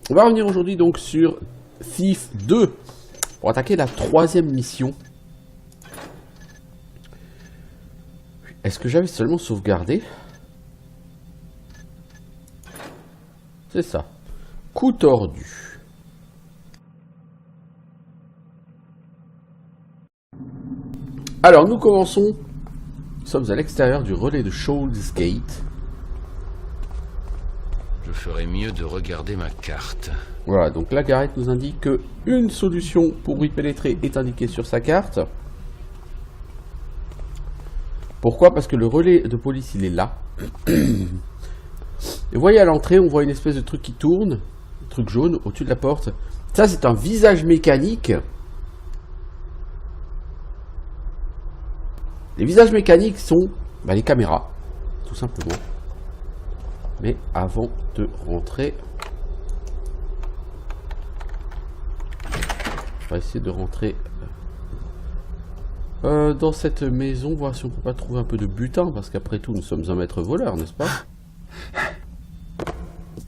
On va revenir aujourd'hui donc sur Thief 2 pour attaquer la 3e mission. Est-ce que j'avais seulement sauvegardé? C'est ça. Coup tordu. Alors nous commençons. Nous sommes à l'extérieur du relais de Shoals Gate. Je ferais mieux de regarder ma carte. Voilà, donc là Gareth nous indique que une solution pour y pénétrer est indiquée sur sa carte. Pourquoi? Parce que le relais de police il est là. Et vous voyez à l'entrée, on voit une espèce de truc qui tourne, un truc jaune au-dessus de la porte. Ça c'est un visage mécanique. Les visages mécaniques sont les caméras, tout simplement. Mais avant de rentrer, on va essayer de rentrer dans cette maison, voir si on peut pas trouver un peu de butin, parce qu'après tout, nous sommes un maître voleur, n'est-ce pas?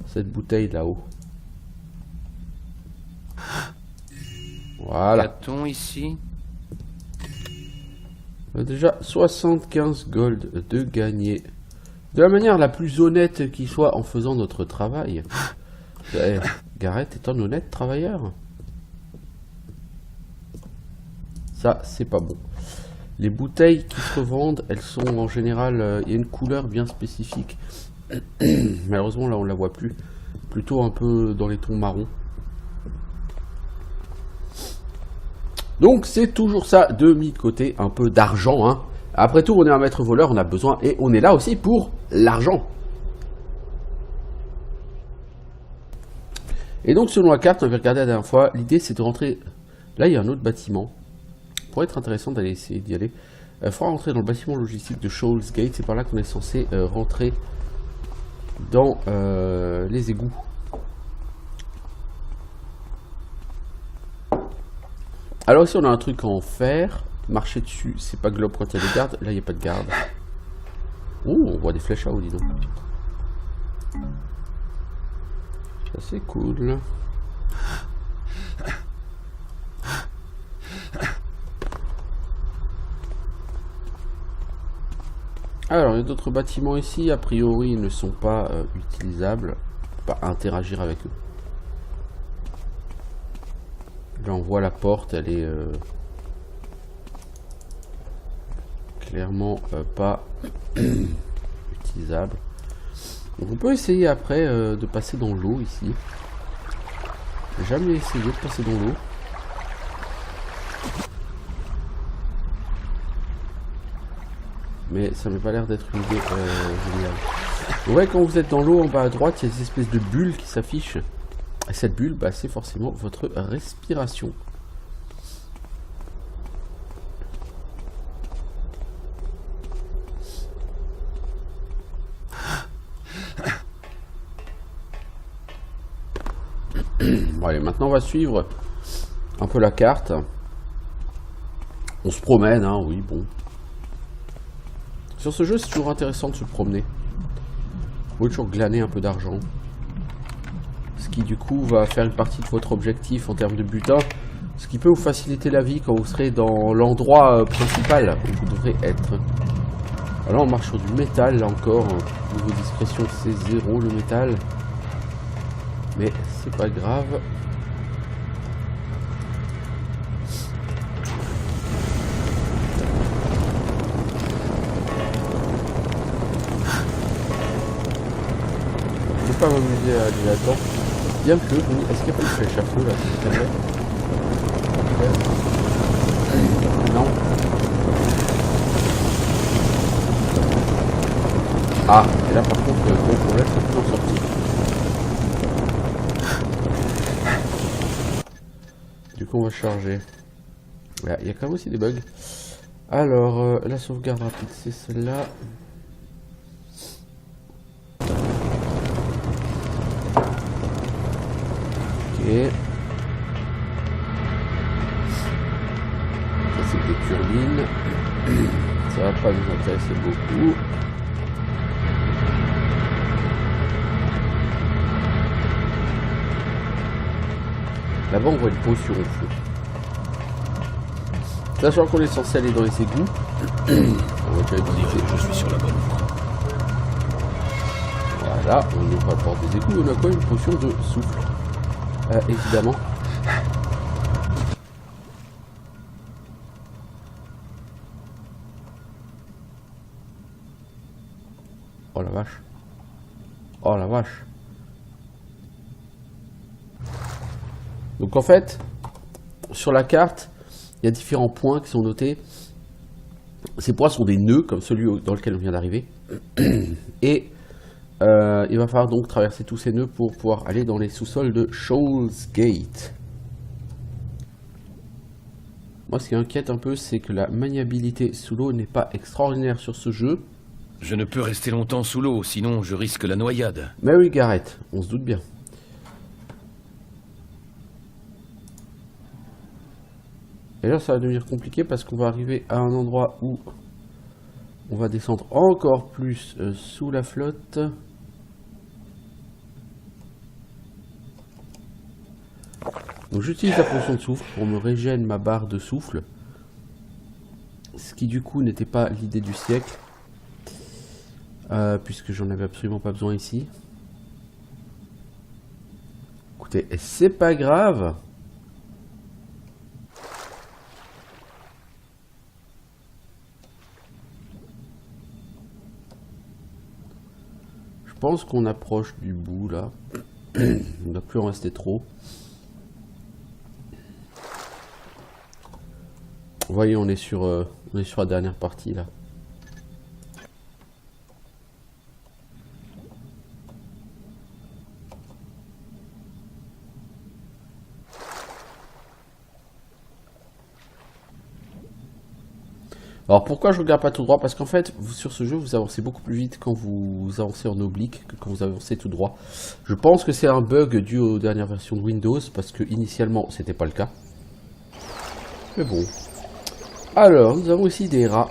Cette bouteille là-haut. Voilà. Qu'a-t-on ici? Déjà 75 gold de gagner. De la manière la plus honnête qui soit en faisant notre travail. Gareth est un honnête travailleur. Ça, c'est pas bon. Les bouteilles qui se revendent, elles sont en général... il y a une couleur bien spécifique. Malheureusement, là, on la voit plus. Plutôt un peu dans les tons marrons. Donc, c'est toujours ça de mis de côté. Un peu d'argent, hein. Après tout, on est un maître voleur, on a besoin, et on est là aussi pour l'argent. Et donc, selon la carte, on avait regardé la dernière fois, l'idée c'est de rentrer... Là, il y a un autre bâtiment. Ça pourrait être intéressant d'aller essayer d'y aller. Il faudra rentrer dans le bâtiment logistique de Shoals Gate. C'est par là qu'on est censé rentrer dans les égouts. Alors ici, on a un truc en fer. Marcher dessus, c'est pas globe quand il y a des gardes. Là, il n'y a pas de garde. Oh, on voit des flèches à haut, dis donc. Ça, c'est cool. Alors, il y a d'autres bâtiments ici. A priori, ils ne sont pas utilisables. On peut pas interagir avec eux. Là, on voit la porte. Elle est... clairement pas utilisable. Donc on peut essayer après de passer dans l'eau ici. J'ai jamais essayé de passer dans l'eau. Mais ça m'a pas l'air d'être une idée géniale. Ouais, quand vous êtes dans l'eau en bas à droite, il y a des espèces de bulles qui s'affichent. Et cette bulle, c'est forcément votre respiration. Bon, allez, maintenant on va suivre un peu la carte. On se promène, hein, oui, bon. Sur ce jeu, c'est toujours intéressant de se promener. Vous pouvez toujours glaner un peu d'argent. Ce qui, du coup, va faire une partie de votre objectif en termes de butin. Ce qui peut vous faciliter la vie quand vous serez dans l'endroit principal où vous devrez être. Alors, on marche sur du métal, là encore. Niveau discrétion, c'est 0 le métal. Mais c'est pas grave. Je vais pas m'amuser à aller là-dedans. Bien que, est-ce qu'il n'y a pas de flèche à feu là, s'il te plaît? Non. Ah, et là par contre, gros problème, c'est toujours sorti. Du coup, on va charger. Il y a quand même aussi des bugs. Alors, la sauvegarde rapide, c'est celle-là. Ok. Ça, c'est des turbines. Ça va pas nous intéresser beaucoup. Là-bas, on voit une potion au fond. Sachant qu'on est censé aller dans les égouts, on va déjà utiliser. Je suis sur la bonne voie. Voilà, on n'est pas bord des égouts, on a quoi? Une potion de souffle. Évidemment. Oh la vache. Oh la vache. Donc en fait, sur la carte, il y a différents points qui sont notés. Ces points sont des nœuds, comme celui dans lequel on vient d'arriver. Et il va falloir donc traverser tous ces nœuds pour pouvoir aller dans les sous-sols de Shoals Gate. Moi, ce qui inquiète un peu, c'est que la maniabilité sous l'eau n'est pas extraordinaire sur ce jeu. Je ne peux rester longtemps sous l'eau, sinon je risque la noyade. Mary Garrett, on se doute bien. Et là, ça va devenir compliqué parce qu'on va arriver à un endroit où on va descendre encore plus sous la flotte. Donc j'utilise la potion de souffle pour me régénérer ma barre de souffle. Ce qui du coup n'était pas l'idée du siècle. Puisque j'en avais absolument pas besoin ici. Écoutez, c'est pas grave. Je pense qu'on approche du bout là. Il ne va plus en rester trop. Vous voyez, on est sur la dernière partie là. Alors pourquoi je regarde pas tout droit? Parce qu'en fait, sur ce jeu, vous avancez beaucoup plus vite quand vous avancez en oblique que quand vous avancez tout droit. Je pense que c'est un bug dû aux dernières versions de Windows, parce que initialement, c'était pas le cas. Mais bon. Alors, nous avons ici des rats.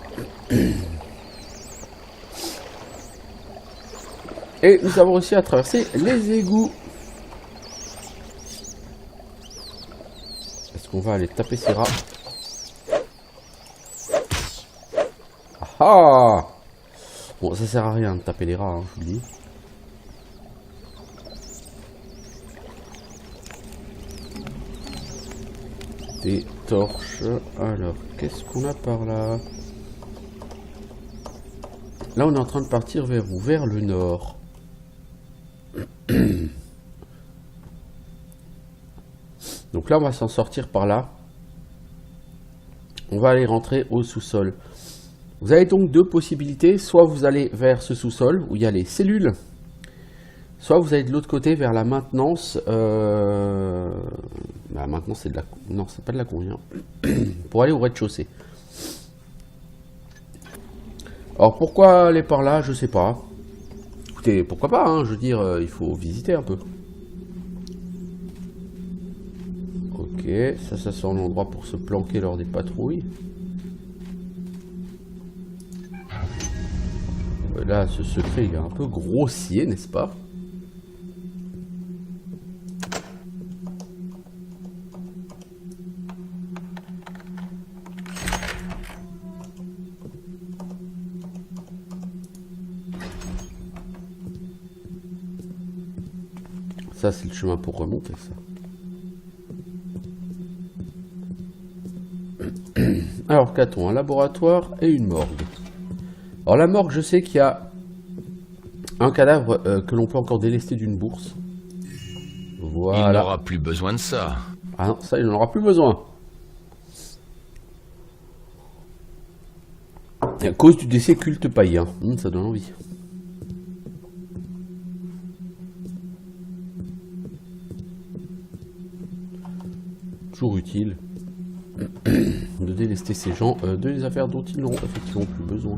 Et nous avons réussi à traverser les égouts. Est-ce qu'on va aller taper ces rats? Ah! Bon, ça sert à rien de taper les rats, hein, je vous le dis. Des torches. Alors, qu'est-ce qu'on a par là? Là, on est en train de partir vers où? Vers le nord. Donc là, on va s'en sortir par là. On va aller rentrer au sous-sol. Vous avez donc deux possibilités. Soit vous allez vers ce sous-sol où il y a les cellules. Soit vous allez de l'autre côté vers la maintenance. La maintenance, c'est de la... Non, c'est pas de la conviction. Pour aller au rez-de-chaussée. Alors pourquoi aller par là? Je sais pas. Écoutez, pourquoi pas, hein, je veux dire, il faut visiter un peu. Ok, ça c'est un endroit pour se planquer lors des patrouilles. Là, ce secret, il est un peu grossier, n'est-ce pas? Ça, c'est le chemin pour remonter, ça. Alors, qu'a-t-on? Un laboratoire et une morgue. Alors, la morgue, je sais qu'il y a un cadavre que l'on peut encore délester d'une bourse. Voilà. Il n'aura plus besoin de ça. Ah non, ça, il n'en aura plus besoin. À cause du décès culte païen. Ça donne envie. Toujours utile de délester ces gens de les affaires dont ils n'auront effectivement plus besoin.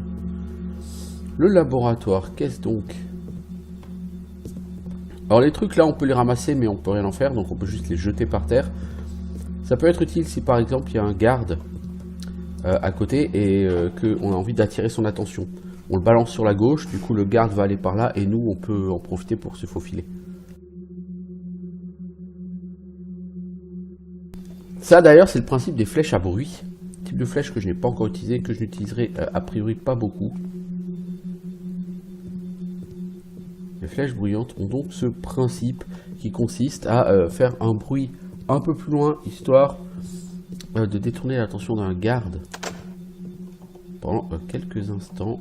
Le laboratoire, qu'est-ce donc? Alors les trucs là on peut les ramasser mais on peut rien en faire, donc on peut juste les jeter par terre. Ça peut être utile si par exemple il y a un garde à côté et qu'on a envie d'attirer son attention. On le balance sur la gauche, du coup le garde va aller par là et nous on peut en profiter pour se faufiler. Ça d'ailleurs c'est le principe des flèches à bruit. Type de flèche que je n'ai pas encore utilisé, que je n'utiliserai a priori pas beaucoup. Les flèches bruyantes ont donc ce principe qui consiste à faire un bruit un peu plus loin, histoire de détourner l'attention d'un garde pendant quelques instants.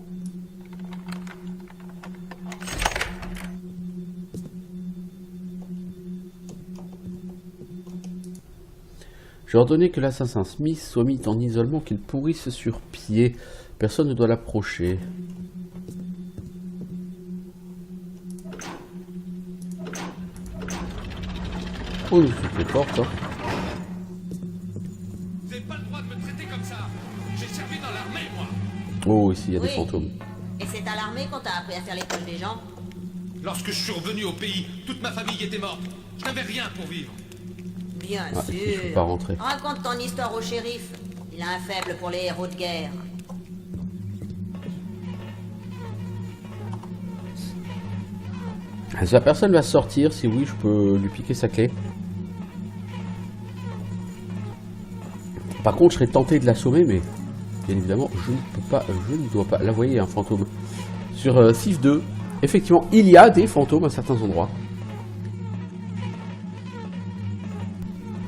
J'ai ordonné que l'assassin Smith soit mis en isolement, qu'il pourrisse sur pied. Personne ne doit l'approcher. On nous ouvre les portes. Hein. Vous n'avez pas le droit de me traiter comme ça. J'ai servi dans l'armée, moi. Oh, ici il y a des fantômes. Et c'est à l'armée qu'on t'a appris à faire l'école des gens? Lorsque je suis revenu au pays, toute ma famille était morte. Je n'avais rien pour vivre. Bien Ici, je sûr. peux pas rentrer. Raconte ton histoire au shérif. Il a un faible pour les héros de guerre. Si la personne va sortir, si oui, je peux lui piquer sa clé. Par contre, je serais tenté de l'assommer, mais bien évidemment, je ne peux pas, je ne dois pas. Là, vous voyez, un fantôme. Sur Civ 2, effectivement, il y a des fantômes à certains endroits.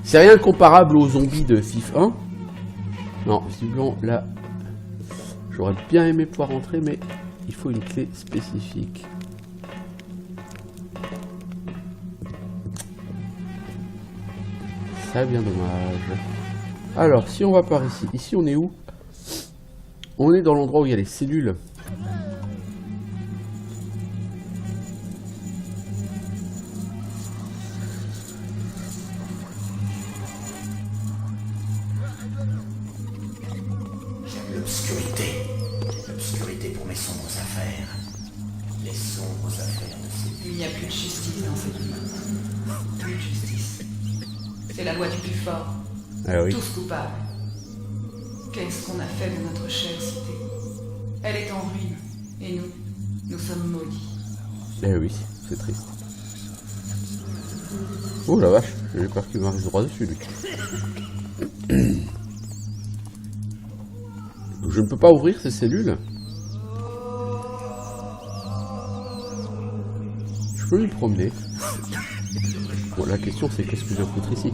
C'est rien de comparable aux zombies de Civ 1. Non, visiblement, là, j'aurais bien aimé pouvoir rentrer, mais il faut une clé spécifique. Ça, bien dommage. Alors, si on va par ici, ici on est où? On est dans l'endroit où il y a les cellules. L'obscurité. L'obscurité pour mes sombres affaires. Les sombres affaires de ces... Il n'y a plus de justice dans cette vie. Plus de justice. C'est la loi du plus fort. Ah oui. Tous coupables. Qu'est-ce qu'on a fait de notre chère cité? Elle est en ruine. Et nous sommes maudits. Eh oui, c'est triste. Oh la vache, j'ai peur qu'il m'arrive droit dessus lui. Je ne peux pas ouvrir ces cellules. Je peux lui promener. Bon, la question c'est qu'est-ce que je vais foutre ici?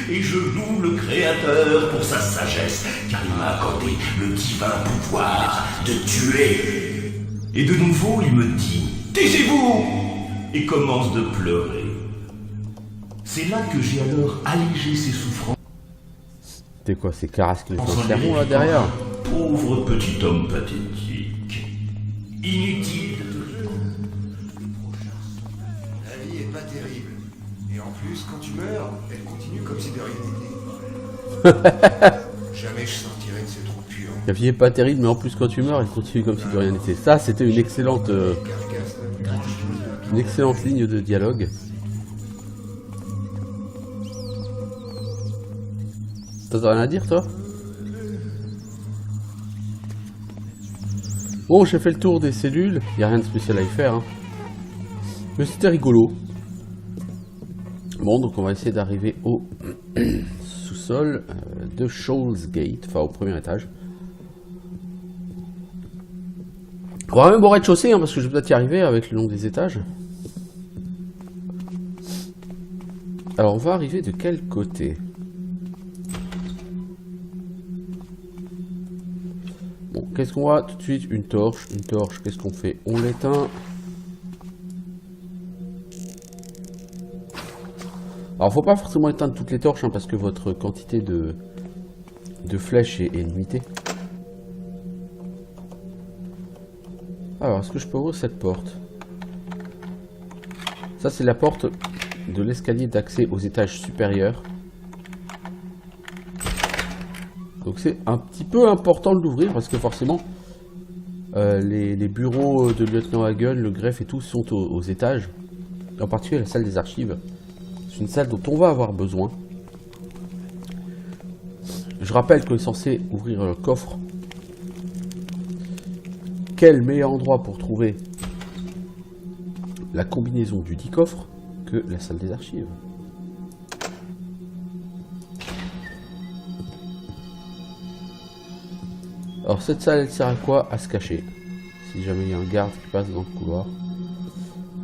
Et je loue le Créateur pour sa sagesse, car il m'a accordé le divin pouvoir de tuer. Et de nouveau, il me dit « Taisez-vous !» et commence de pleurer. C'est là que j'ai alors allégé ses souffrances. C'est quoi, c'est Caras qui nous fait un sermon là derrière? Pauvre petit homme pathétique. Inutile de te répondre. La vie est pas terrible. Et en plus, quand tu meurs, elle continue comme si de rien n'était. Jamais je sortirai de ce trou puant. La vie est pas terrible, mais en plus quand tu meurs, elle continue comme si de rien n'était. Ça, c'était une excellente ligne de dialogue. T'as rien à dire, toi? Bon, j'ai fait le tour des cellules. Il n'y a rien de spécial à y faire. Hein. Mais c'était rigolo. Bon, donc on va essayer d'arriver au sous-sol de Shoals Gate, enfin au premier étage. On va même au rez-de-chaussée, hein, parce que je vais peut-être y arriver avec le long des étages. Alors, on va arriver de quel côté? Bon, qu'est-ce qu'on voit tout de suite? Une torche, qu'est-ce qu'on fait? On l'éteint. Alors, faut pas forcément éteindre toutes les torches, hein, parce que votre quantité de flèches est limitée. Alors, est-ce que je peux ouvrir cette porte? Ça, c'est la porte de l'escalier d'accès aux étages supérieurs. Donc c'est un petit peu important de l'ouvrir parce que forcément les bureaux de lieutenant Hagen, le greffe et tout sont aux étages. En particulier la salle des archives. C'est une salle dont on va avoir besoin. Je rappelle qu'on est censé ouvrir un coffre. Quel meilleur endroit pour trouver la combinaison du dit coffre que la salle des archives? Alors cette salle, elle sert à quoi? À se cacher. Si jamais il y a un garde qui passe dans le couloir.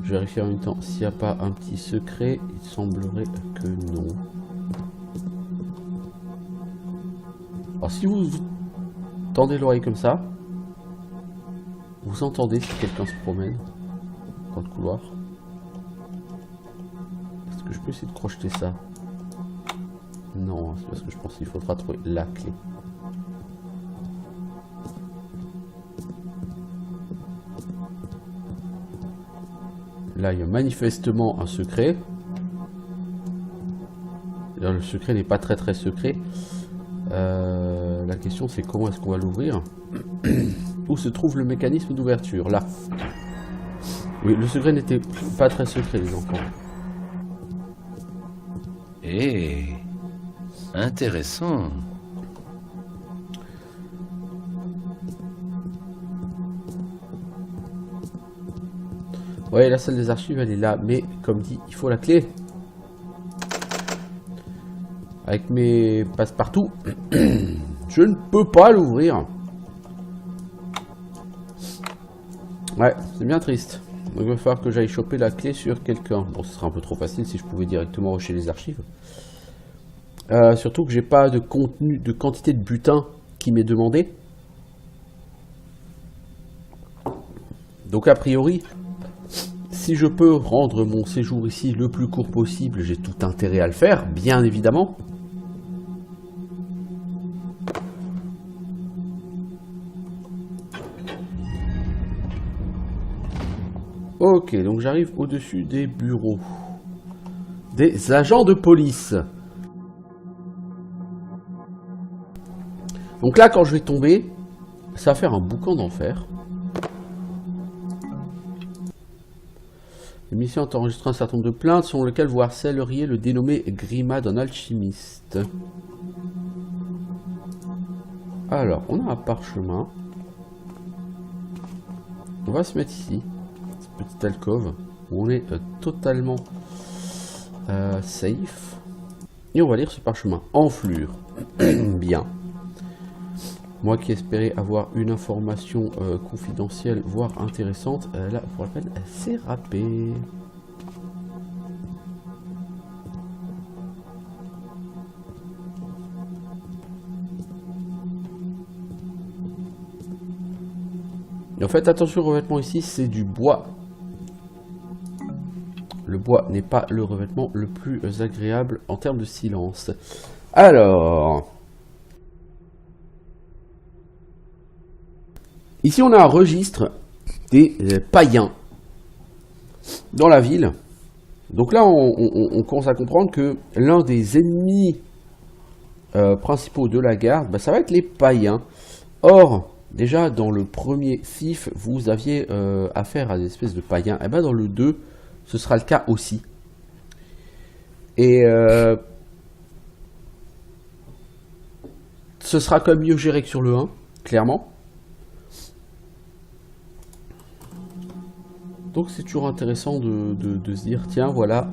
Je vérifie en même temps s'il n'y a pas un petit secret. Il semblerait que non. Alors si vous tendez l'oreille comme ça, vous entendez si quelqu'un se promène dans le couloir. Est-ce que je peux essayer de crocheter ça? Non, c'est parce que je pense qu'il faudra trouver la clé. Là, il y a manifestement un secret. D'ailleurs, le secret n'est pas très secret. La question, c'est comment est-ce qu'on va l'ouvrir? Où se trouve le mécanisme d'ouverture? Là. Oui, le secret n'était pas très secret, les enfants. Eh, intéressant. Ouais, la salle des archives, elle est là. Mais, comme dit, il faut la clé. Avec mes passe-partout, je ne peux pas l'ouvrir. Ouais, c'est bien triste. Donc, il va falloir que j'aille choper la clé sur quelqu'un. Bon, ce serait un peu trop facile si je pouvais directement rusher les archives. Surtout que j'ai pas de contenu, de quantité de butin qui m'est demandé. Donc, a priori, si je peux rendre mon séjour ici le plus court possible, j'ai tout intérêt à le faire, bien évidemment. Ok, donc j'arrive au-dessus des bureaux. Des agents de police. Donc là, quand je vais tomber, ça va faire un boucan d'enfer. L'émission a enregistré un certain nombre de plaintes selon lesquelles vous harcèleriez le dénommé Grima d'un alchimiste. Alors, on a un parchemin. On va se mettre ici. Petite alcôve où on est totalement safe. Et on va lire ce parchemin. Enflure. Bien. Moi qui espérais avoir une information confidentielle, voire intéressante, là, pour la peine, c'est râpé. Et en fait, attention, le revêtement ici, c'est du bois. Le bois n'est pas le revêtement le plus agréable en termes de silence. Alors... Ici, on a un registre des païens dans la ville. Donc là, on commence à comprendre que l'un des ennemis principaux de la garde, bah, ça va être les païens. Or, déjà, dans le premier Thief, vous aviez affaire à des espèces de païens. Et bien, dans le 2, ce sera le cas aussi. Et ce sera quand même mieux géré que sur le 1, clairement. Donc c'est toujours intéressant de se dire, tiens, voilà.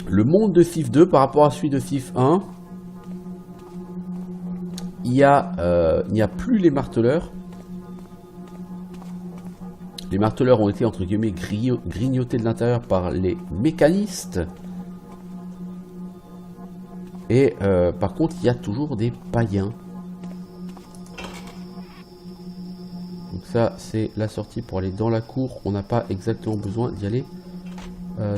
Le monde de Thief 2 par rapport à celui de Thief 1, il n'y a plus les marteleurs. Les marteleurs ont été, entre guillemets, grignotés de l'intérieur par les mécanistes. Et par contre, il y a toujours des païens. Donc ça, c'est la sortie pour aller dans la cour. On n'a pas exactement besoin d'y aller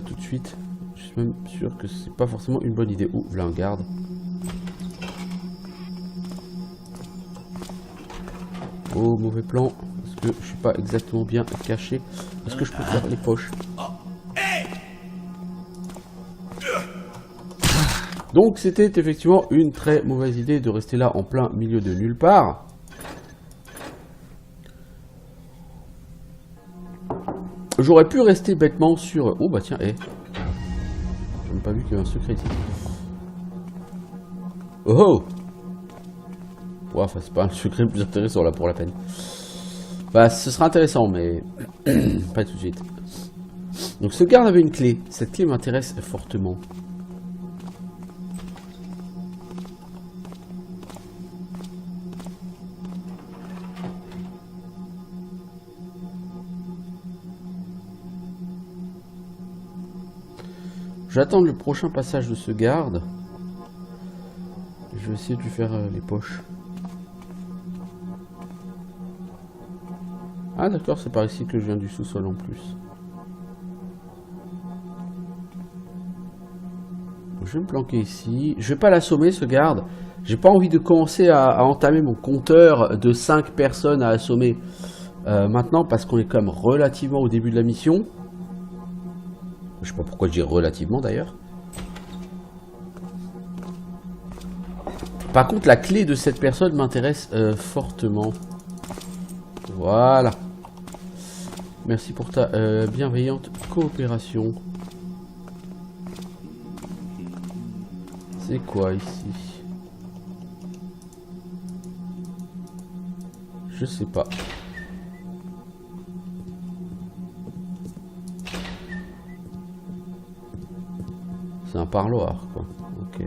tout de suite. Je suis même sûr que c'est pas forcément une bonne idée. Ouh, là un garde. Oh, mauvais plan. Parce que je suis pas exactement bien caché. Est-ce que je peux faire les poches? Donc c'était effectivement une très mauvaise idée de rester là en plein milieu de nulle part. J'aurais pu rester bêtement sur... Oh bah tiens, j'ai même pas vu qu'il y avait un secret ici. Oh oh. Ouais, enfin c'est pas un secret plus intéressant là pour la peine. Bah ce sera intéressant mais pas tout de suite. Donc ce garde avait une clé. Cette clé m'intéresse fortement. J'attends le prochain passage de ce garde. Je vais essayer de lui faire les poches. Ah d'accord, c'est par ici que je viens du sous-sol en plus. Je vais me planquer ici. Je vais pas l'assommer ce garde. J'ai pas envie de commencer à entamer mon compteur de 5 personnes à assommer maintenant parce qu'on est quand même relativement au début de la mission. Je sais pas pourquoi je dis relativement d'ailleurs. Par contre, la clé de cette personne m'intéresse fortement. Voilà. Merci pour ta bienveillante coopération. C'est quoi ici? Je sais pas. C'est un parloir, quoi. Ok.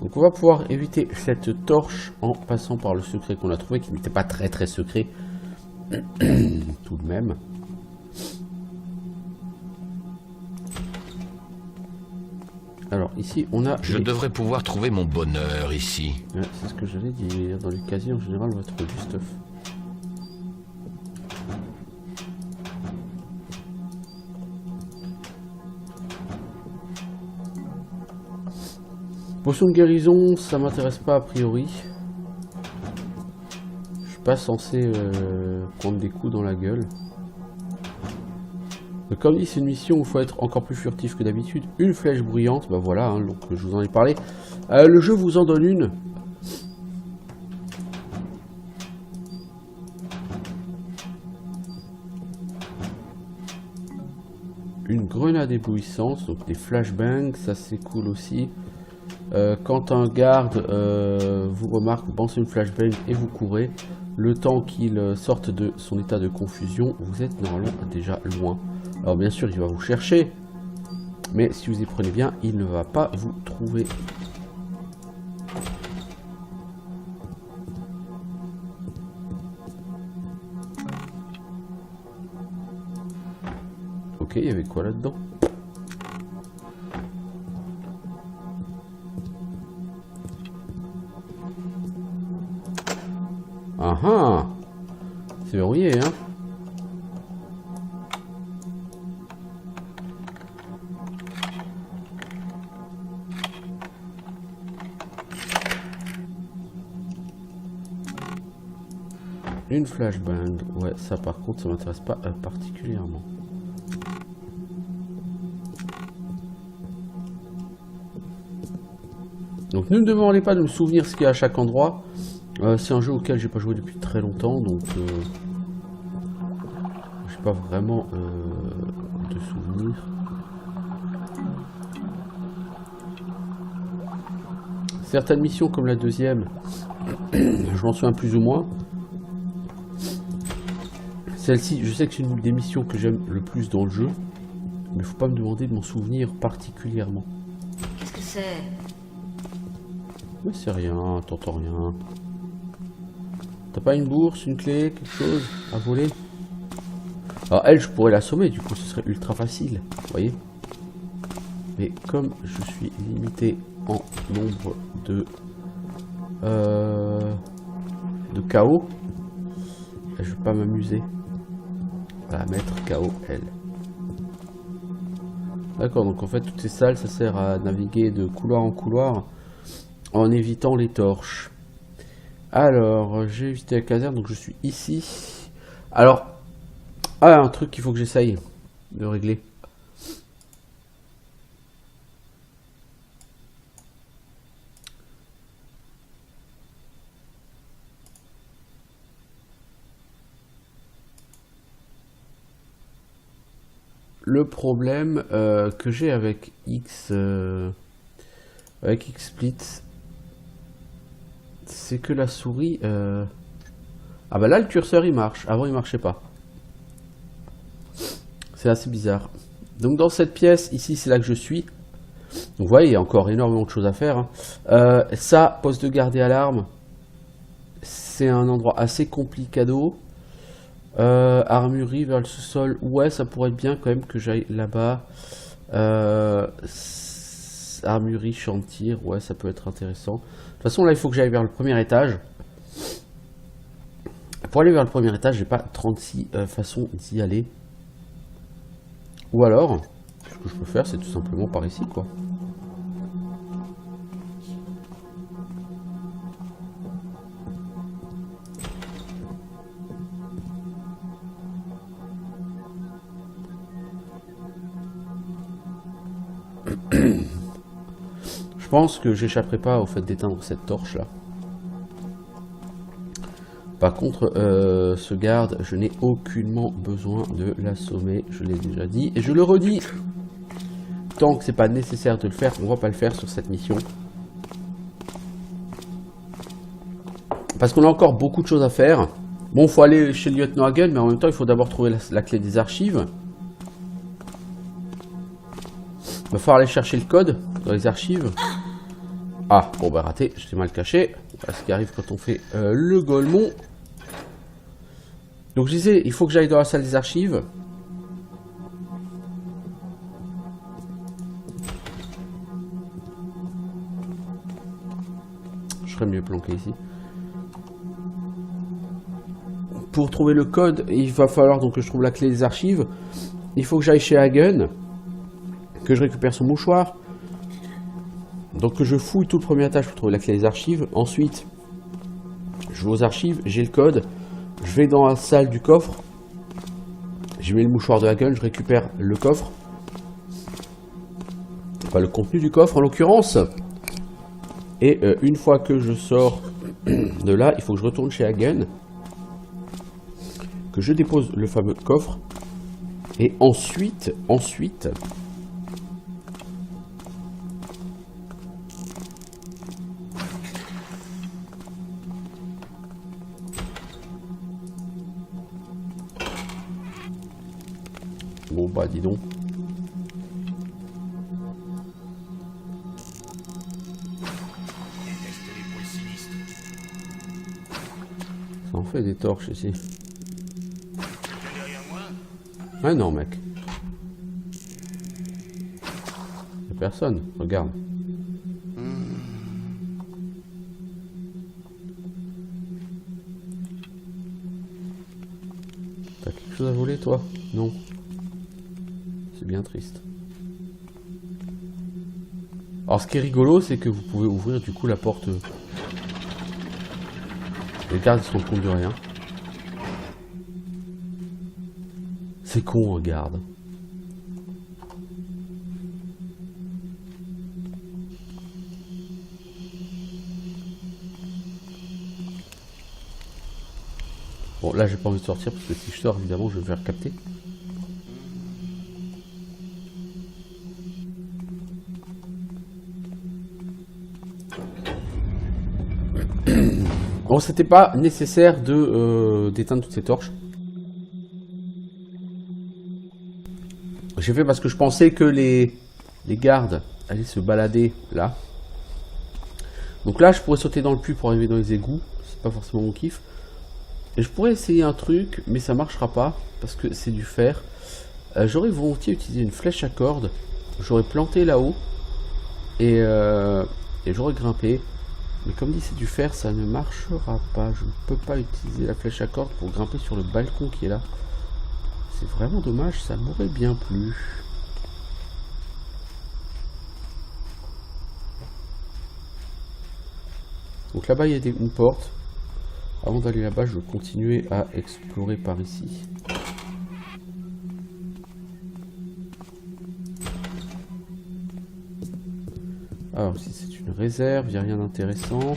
Donc on va pouvoir éviter cette torche en passant par le secret qu'on a trouvé, qui n'était pas très secret. Tout de même. Alors ici on a... Je devrais pouvoir trouver mon bonheur ici. Ouais, c'est ce que j'allais dire. Dans les casiers en général on va trouver du stuff. Potion de guérison, ça m'intéresse pas a priori. Je suis pas censé prendre des coups dans la gueule. Mais comme dit, c'est une mission où il faut être encore plus furtif que d'habitude. Une flèche bruyante, bah voilà, hein, donc je vous en ai parlé. Le jeu vous en donne une. Une grenade éblouissante, donc des flashbangs, ça c'est cool aussi. Quand un garde vous remarque, vous pensez une flashbang et vous courez. Le temps qu'il sorte de son état de confusion, vous êtes normalement déjà loin. Alors bien sûr, il va vous chercher, mais si vous y prenez bien, il ne va pas vous trouver. Ok, il y avait quoi là-dedans? Ah ah, c'est verrouillé, hein. Une flashbang, ouais, ça par contre, ça m'intéresse pas particulièrement. Donc ne me demandez pas de me souvenir ce qu'il y a à chaque endroit. C'est un jeu auquel j'ai pas joué depuis très longtemps, donc j'ai pas vraiment de souvenirs. Certaines missions comme la deuxième, je m'en souviens plus ou moins. Celle-ci, je sais que c'est une des missions que j'aime le plus dans le jeu, mais faut pas me demander de m'en souvenir particulièrement. Qu'est-ce que c'est? Mais c'est rien, t'entends rien. T'as pas une bourse, une clé, quelque chose à voler? Alors elle, je pourrais l'assommer, du coup ce serait ultra facile, vous voyez. Mais comme je suis limité en nombre de KO, je vais pas m'amuser à mettre KO elle. D'accord, donc en fait toutes ces salles, ça sert à naviguer de couloir en couloir en évitant les torches. Alors, j'ai évité la caserne, donc je suis ici. Alors, un truc qu'il faut que j'essaye de régler. Le problème que j'ai avec XSplit, c'est que la souris... Ah bah là le curseur il marche, avant il marchait pas. C'est assez bizarre. Donc dans cette pièce, ici c'est là que je suis. Donc vous voyez, il y a encore énormément de choses à faire. Hein. Ça, poste de garde et alarme, c'est un endroit assez complicado. Armurerie vers le sous-sol, ouais, ça pourrait être bien quand même que j'aille là-bas. Armurerie, chantier, ouais, ça peut être intéressant. De toute façon, là, il faut que j'aille vers le premier étage. Pour aller vers le premier étage, j'ai pas 36 façons d'y aller. Ou alors, ce que je peux faire, c'est tout simplement par ici, quoi. Je pense que j'échapperai pas au fait d'éteindre cette torche là. Par contre, ce garde, je n'ai aucunement besoin de l'assommer, je l'ai déjà dit et je le redis. Tant que c'est pas nécessaire de le faire, on va pas le faire sur cette mission. Parce qu'on a encore beaucoup de choses à faire. Bon, faut aller chez le lieutenant Hagen, mais en même temps, il faut d'abord trouver la clé des archives. Il va falloir aller chercher le code dans les archives. Ah, bon bah raté, j'étais mal caché. Voilà ce qui arrive quand on fait le Golemon. Donc je disais, il faut que j'aille dans la salle des archives. Je serais mieux planqué ici. Pour trouver le code, il va falloir donc que je trouve la clé des archives. Il faut que j'aille chez Hagen, que je récupère son mouchoir. Donc que je fouille tout le premier étage pour trouver la clé des archives. Ensuite, je vais aux archives, j'ai le code. Je vais dans la salle du coffre. Je mets le mouchoir de Hagen, je récupère le coffre. Enfin, le contenu du coffre en l'occurrence. Et une fois que je sors de là, il faut que je retourne chez Hagen. Que je dépose le fameux coffre. Et ensuite... Bon bah dis donc. Ça en fait des torches ici. Ah non mec. Y'a personne, regarde. T'as quelque chose à voler toi? Non. C'est bien triste. Alors ce qui est rigolo, c'est que vous pouvez ouvrir du coup la porte. Les gardes se rendent compte de rien. C'est con, un garde. Bon là j'ai pas envie de sortir parce que si je sors évidemment je vais me faire capter. Bon, c'était pas nécessaire de d'éteindre toutes ces torches. J'ai fait parce que je pensais que les gardes allaient se balader là. Donc là, je pourrais sauter dans le puits pour arriver dans les égouts. C'est pas forcément mon kiff. Et je pourrais essayer un truc, mais ça marchera pas parce que c'est du fer. J'aurais volontiers utilisé une flèche à corde. J'aurais planté là-haut et j'aurais grimpé. Mais comme dit c'est du fer, ça ne marchera pas. Je ne peux pas utiliser la flèche à corde pour grimper sur le balcon qui est là. C'est vraiment dommage, ça m'aurait bien plu. Donc là-bas il y a une porte. Avant d'aller là-bas, je vais continuer à explorer par ici. Alors si c'est une réserve, il n'y a rien d'intéressant.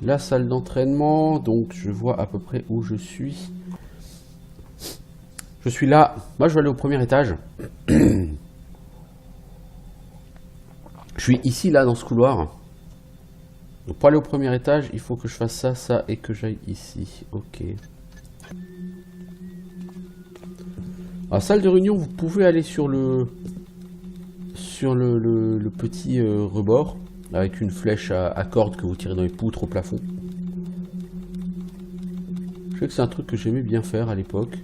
La salle d'entraînement, donc je vois à peu près où je suis. Je suis là. Moi je vais aller au premier étage. Je suis ici là dans ce couloir. Donc pour aller au premier étage, il faut que je fasse ça, ça et que j'aille ici. Ok. À la salle de réunion, vous pouvez aller sur sur le petit rebord, avec une flèche à corde que vous tirez dans les poutres au plafond. Je sais que c'est un truc que j'aimais bien faire à l'époque.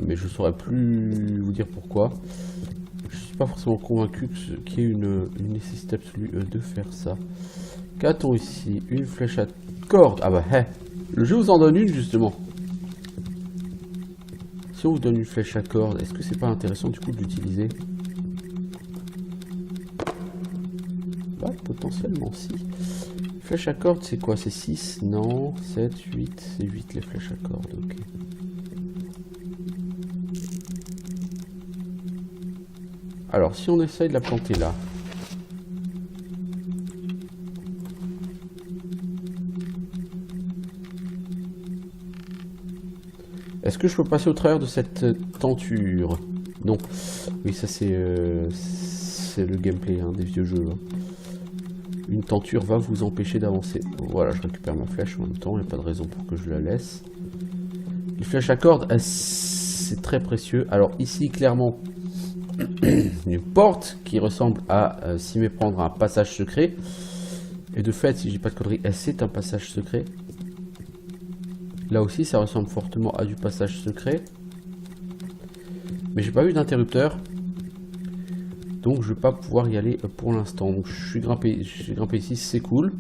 Mais je saurais plus vous dire pourquoi. Je suis pas forcément convaincu qu'il y ait une nécessité absolue de faire ça. Qu'a-t-on ici? Une flèche à corde. Ah bah, le jeu vous en donne une justement. Si on vous donne une flèche à corde, est-ce que c'est pas intéressant du coup de l'utiliser? Bah, potentiellement si. Flèche à corde, c'est quoi? C'est 6? Non. 7, 8. C'est 8 les flèches à corde, ok. Alors, si on essaye de la planter là. Est-ce que je peux passer au travers de cette tenture? Non. Oui, ça c'est le gameplay hein, des vieux jeux. Hein. Une tenture va vous empêcher d'avancer. Voilà, je récupère ma flèche en même temps. Il n'y a pas de raison pour que je la laisse. Les flèches à corde, c'est très précieux. Alors ici, clairement, une porte qui ressemble à s'y méprendre à un passage secret. Et de fait, si j'ai pas de conneries, c'est un passage secret. Là aussi, ça ressemble fortement à du passage secret. Mais j'ai pas vu d'interrupteur. Donc je vais pas pouvoir y aller pour l'instant. Donc je suis grimpé ici, c'est cool.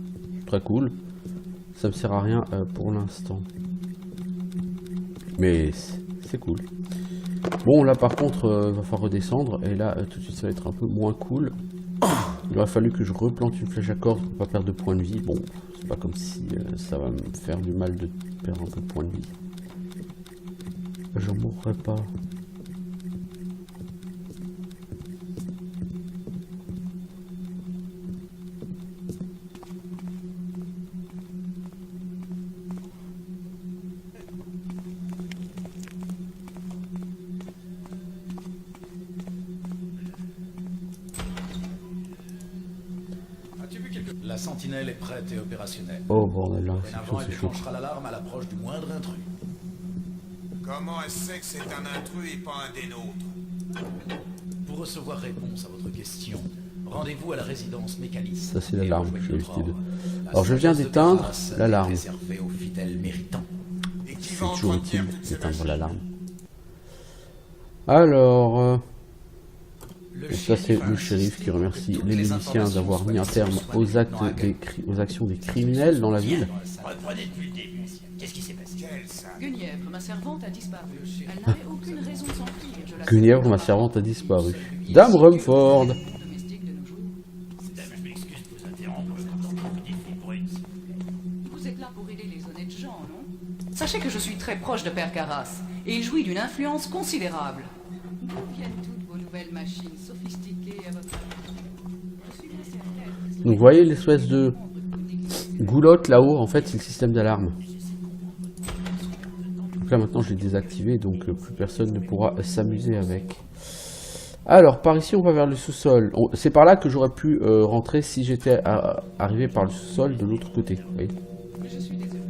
Très cool. Ça me sert à rien pour l'instant. Mais c'est cool. Bon là par contre, va falloir redescendre. Et là tout de suite ça va être un peu moins cool. Il aurait fallu que je replante une flèche à corde pour pas perdre de points de vie. Bon, c'est pas comme si ça va me faire du mal de perdre un peu de points de vie. J'en mourrai pas. La sentinelle est prête et opérationnelle. Oh bordel là, Dorénavant, elle c'est chaud. déclenchera l'alarme à l'approche du moindre intrus. Comment elle sait que c'est un intrus et pas un des nôtres? Pour recevoir réponse à votre question, rendez-vous à la résidence mécaniste. Ça c'est l'alarme, Et je vais rejoignez éviter de... notre ordre. Alors je viens La sagesse de d'éteindre Carras est l'alarme. réservée aux fidèles méritants. Et qui C'est va toujours entretenir utile toutes ces d'éteindre machines? l'alarme. Alors... Le Et ça c'est shérif a le shérif insisté qui pour que remercie toutes les les miliciens informations d'avoir soient mis un terme disponibles aux, dans aux actions des criminels dans la ville. Reprenez depuis le début. Qu'est-ce qui s'est passé? Quelle salle? Guenièvre, ma servante, a disparu. Elle n'avait aucune raison de s'enfuir. Je la Guenièvre, ma servante, a disparu. Dame Rumford. domestique de nos jours. Dame, je m'excuse de vous interrompre. Je dis pour une... Vous êtes là pour aider les honnêtes gens, non? Sachez que je suis très proche de Père Carras, et il jouit d'une influence considérable. D'où viennent toutes vos nouvelles machines sophistiquées à votre avis? Je suis bien certaine. Donc vous voyez l'espèce de goulotte là-haut, en fait c'est le système d'alarme. Donc là maintenant je l'ai désactivé, donc plus personne ne pourra s'amuser avec. Alors par ici on va vers le sous-sol. C'est par là que j'aurais pu rentrer si j'étais arrivé par le sous-sol de l'autre côté. Vous voyez. Je suis désolée.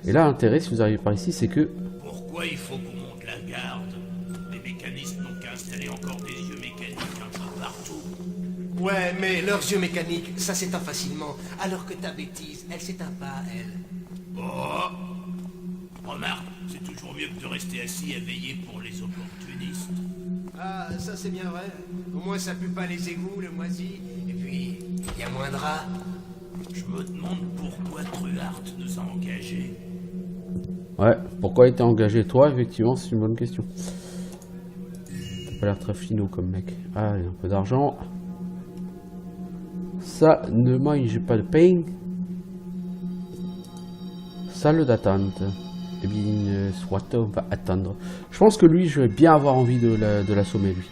Et là l'intérêt si vous arrivez par ici c'est que... Pourquoi il faut qu'on monte la garde? Les mécanistes n'ont qu'à installer encore des yeux mécaniques un peu partout. Ouais, mais leurs yeux mécaniques, ça s'éteint facilement, alors que ta bêtise, elle s'éteint pas, elle. Oh! Remarque, c'est toujours mieux que de rester assis à veiller pour les opportunistes. Ah, ça c'est bien vrai. Au moins ça pue pas les égouts, le moisi, et puis, il y a moins de rats. Je me demande pourquoi Truhart nous a engagés. Ouais, pourquoi il était engagé toi? Effectivement c'est une bonne question. T'as pas l'air très finot comme mec. Ah, il y a un peu d'argent. Ça ne mange pas de pain. Salle d'attente. Eh bien, soit on va attendre. Je pense que lui, je vais bien avoir envie de l'assommer, lui.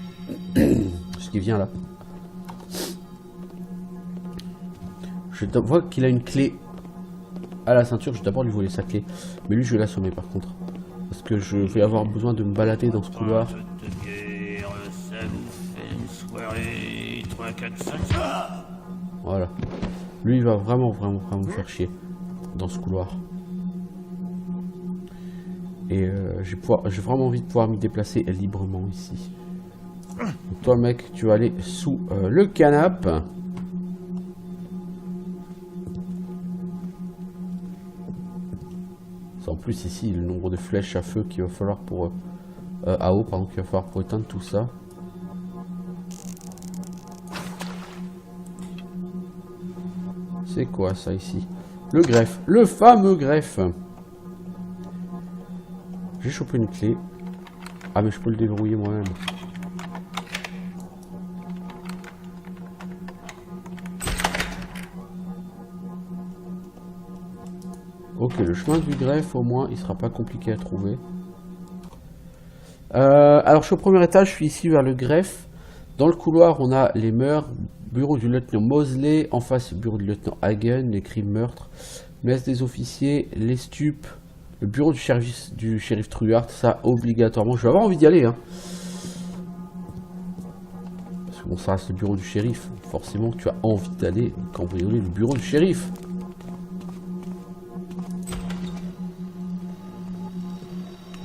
Parce qu'il vient là. Je vois qu'il a une clé à la ceinture. Je vais d'abord lui voler sa clé. Mais lui, je vais l'assommer par contre. Parce que je vais avoir besoin de me balader dans ce couloir. Ça nous fait une soirée 3, 4, 5... Voilà. Lui, il va vraiment me faire chier dans ce couloir. Et j'ai vraiment envie de pouvoir m'y déplacer librement ici. Donc toi mec, tu vas aller sous le canapé. En plus ici le nombre de flèches à feu qu'il va falloir pour à eau pardon qu'il va falloir pour éteindre tout ça. C'est quoi ça ici? Le greffe, le fameux greffe. J'ai chopé une clé. Ah mais je peux le déverrouiller moi-même. Ok, le chemin du greffe, au moins, il sera pas compliqué à trouver. Alors, je suis au premier étage, je suis ici vers le greffe. Dans le couloir, on a les meurtres, bureau du lieutenant Mosley, en face, le bureau du lieutenant Hagen, les crimes meurtres, messe des officiers, les stupes, le bureau du shérif Truart, ça, obligatoirement. Je vais avoir envie d'y aller, hein. Parce que bon, ça reste le bureau du shérif. Forcément, tu as envie d'aller cambrioler le bureau du shérif.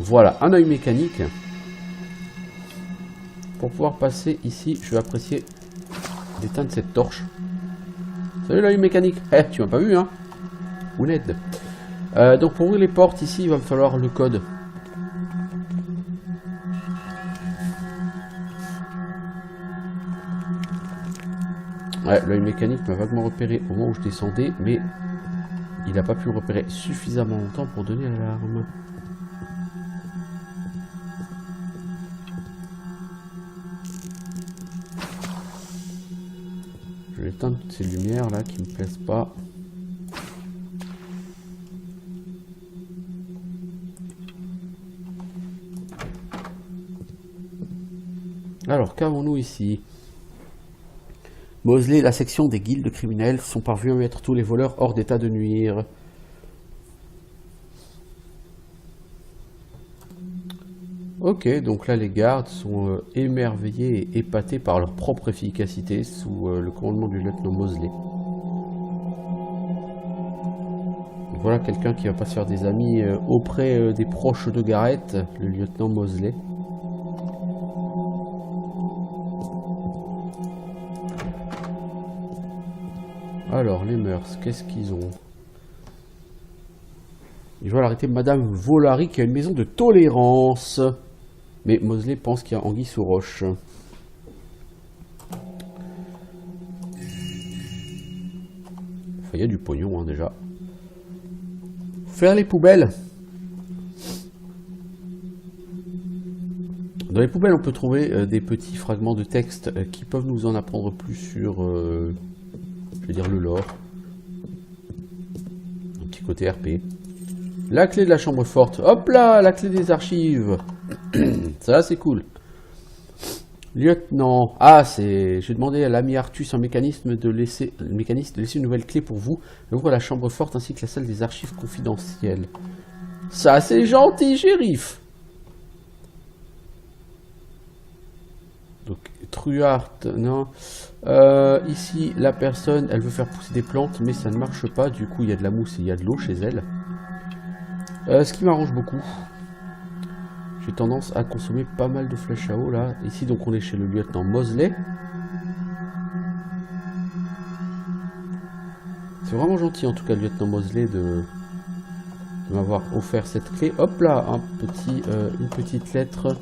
Voilà, un œil mécanique. Pour pouvoir passer ici, je vais apprécier d'éteindre cette torche. Salut l'œil mécanique. Eh, tu m'as pas vu, hein? Ou l'aide. Donc pour ouvrir les portes ici, il va me falloir le code. Ouais, l'œil mécanique m'a vaguement repéré au moment où je descendais, mais il n'a pas pu le repérer suffisamment longtemps pour donner l'alarme. Je vais éteindre toutes ces lumières là qui me plaisent pas. Alors, qu'avons-nous ici? Mosley et la section des guildes criminelles sont parvenus à mettre tous les voleurs hors d'état de nuire. Ok, donc là les gardes sont émerveillés et épatés par leur propre efficacité sous le commandement du lieutenant Mosley. Donc voilà quelqu'un qui va pas se faire des amis auprès des proches de Garrett, le lieutenant Mosley. Alors les mœurs, qu'est-ce qu'ils ont? Ils veulent arrêter Madame Volary qui a une maison de tolérance. Mais Mosley pense qu'il y a anguille sous roche. Enfin, il y a du pognon hein, déjà. Faire les poubelles. Dans les poubelles, on peut trouver des petits fragments de texte qui peuvent nous en apprendre plus sur, je vais dire, le lore. Un petit côté RP. La clé de la chambre forte. Hop là, la clé des archives. Ça, c'est cool. Lieutenant. Ah, c'est... J'ai demandé à l'ami Artus, un mécaniste, de laisser une nouvelle clé pour vous. Ouvre la chambre forte ainsi que la salle des archives confidentielles. Ça, c'est gentil, shérif. Donc, Truart, non. Ici, la personne, elle veut faire pousser des plantes, mais ça ne marche pas. Du coup, il y a de la mousse et il y a de l'eau chez elle. Ce qui m'arrange beaucoup. J'ai tendance à consommer pas mal de flèches à eau là. Ici donc on est chez le lieutenant Mosley. C'est vraiment gentil en tout cas le lieutenant Mosley de m'avoir offert cette clé. Hop là, une petite lettre.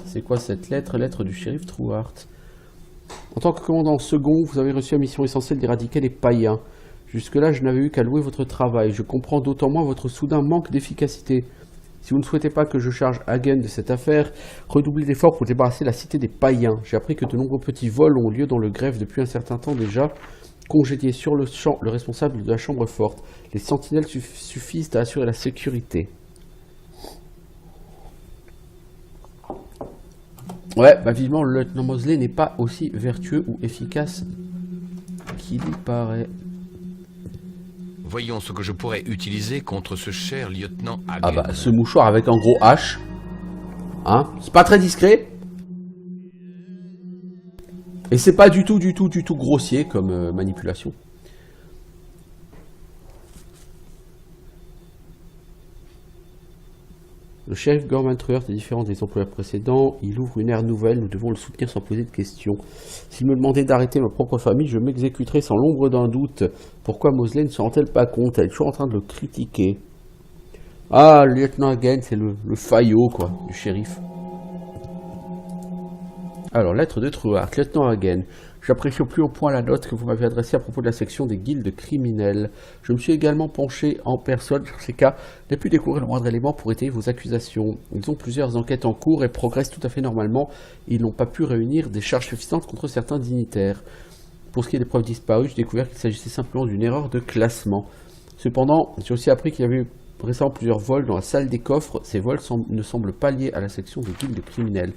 C'est quoi cette lettre? Lettre du shérif Truart. En tant que commandant second, vous avez reçu la mission essentielle d'éradiquer les païens. Jusque-là, je n'avais eu qu'à louer votre travail. Je comprends d'autant moins votre soudain manque d'efficacité. Si vous ne souhaitez pas que je charge Hagen de cette affaire, redoublez d'efforts pour débarrasser la cité des païens. J'ai appris que de nombreux petits vols ont lieu dans le greffe depuis un certain temps déjà. Congédiez sur le champ le responsable de la chambre forte. Les sentinelles suffisent à assurer la sécurité. Ouais, bah vivement, le lieutenant Mosley n'est pas aussi vertueux ou efficace qu'il y paraît. Voyons ce que je pourrais utiliser contre ce cher lieutenant Hagen. Ah bah, ce mouchoir avec un gros H. Hein? C'est pas très discret. Et c'est pas du tout grossier comme manipulation. Le shérif Gorman Truart est différent des employeurs précédents. Il ouvre une ère nouvelle. Nous devons le soutenir sans poser de questions. S'il me demandait d'arrêter ma propre famille, je m'exécuterais sans l'ombre d'un doute. Pourquoi Mosley ne s'en rend-elle pas compte? Elle est toujours en train de le critiquer. Ah, le lieutenant Hagen, c'est le faillot, quoi, du shérif. Alors, lettre de Truart, lieutenant Hagen. J'apprécie au plus haut point la note que vous m'avez adressée à propos de la section des guildes criminelles. Je me suis également penché en personne sur ces cas. J'ai pu découvrir le moindre élément pour étayer vos accusations. Ils ont plusieurs enquêtes en cours et progressent tout à fait normalement. Ils n'ont pas pu réunir des charges suffisantes contre certains dignitaires. Pour ce qui est des preuves disparues, j'ai découvert qu'il s'agissait simplement d'une erreur de classement. Cependant, j'ai aussi appris qu'il y avait eu récemment plusieurs vols dans la salle des coffres. Ces vols ne semblent pas liés à la section des guildes criminelles.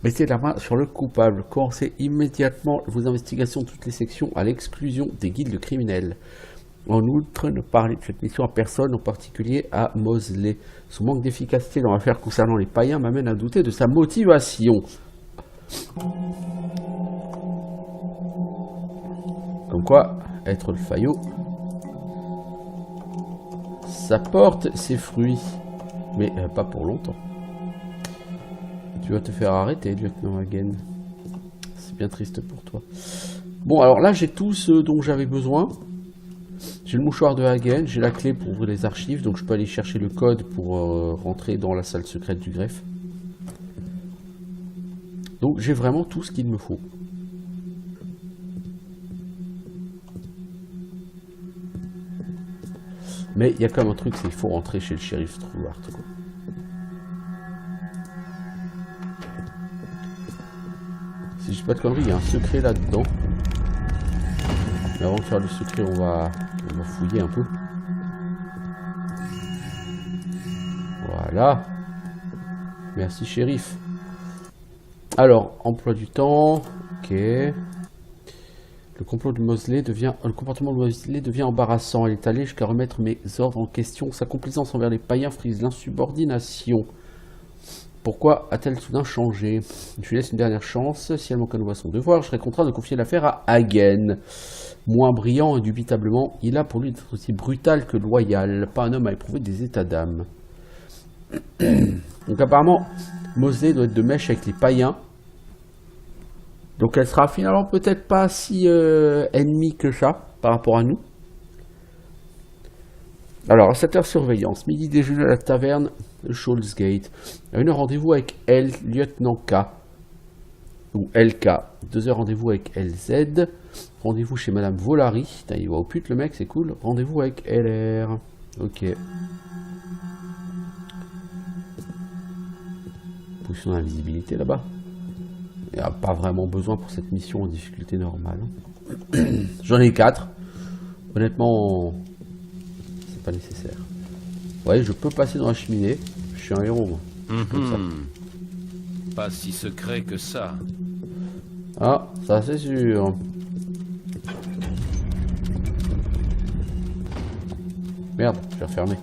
Mettez la main sur le coupable. Commencez immédiatement vos investigations de toutes les sections à l'exclusion des guildes criminels. En outre, ne parlez de cette mission à personne, en particulier à Mosley. Son manque d'efficacité dans l'affaire concernant les païens m'amène à douter de sa motivation. Comme quoi, être le faillot, ça porte ses fruits. Mais pas pour longtemps. Tu vas te faire arrêter, lieutenant Hagen. C'est bien triste pour toi. Bon, alors là, j'ai tout ce dont j'avais besoin. J'ai le mouchoir de Hagen, j'ai la clé pour ouvrir les archives, donc je peux aller chercher le code pour rentrer dans la salle secrète du greffe. Donc j'ai vraiment tout ce qu'il me faut. Mais il y a quand même un truc, c'est qu'il faut rentrer chez le shérif Truart, quoi. Si je dis pas de conneries, il y a un secret là-dedans. Mais avant de faire le secret, on va fouiller un peu. Voilà. Merci, shérif. Alors, emploi du temps. Ok. Le comportement de Mosley devient embarrassant. Elle est allée jusqu'à remettre mes ordres en question. Sa complaisance envers les païens frise l'insubordination. Pourquoi a-t-elle soudain changé? Je lui laisse une dernière chance. Si elle manque à nouveau à son devoir, je serai contraint de confier l'affaire à Hagen. Moins brillant, indubitablement, il a pour lui d'être aussi brutal que loyal. Pas un homme à éprouver des états d'âme. Donc apparemment, Mosley doit être de mèche avec les païens. Donc elle sera finalement peut-être pas si ennemie que ça par rapport à nous. Alors, à 7h surveillance, midi déjeuner à la taverne de Scholzgate. À 1h rendez-vous avec L, lieutenant K. Ou LK. 2h rendez-vous avec LZ. Rendez-vous chez Madame Volary. Putain, il va au pute le mec, c'est cool. Rendez-vous avec LR. Ok. Position d'invisibilité là-bas. Il n'y a pas vraiment besoin pour cette mission en difficulté normale. J'en ai 4. Honnêtement, c'est pas nécessaire. Ouais, je peux passer dans la cheminée. Je suis un héros, moi. Comme ça. Pas si secret que ça. Ah, ça c'est sûr. Merde, je vais refermer.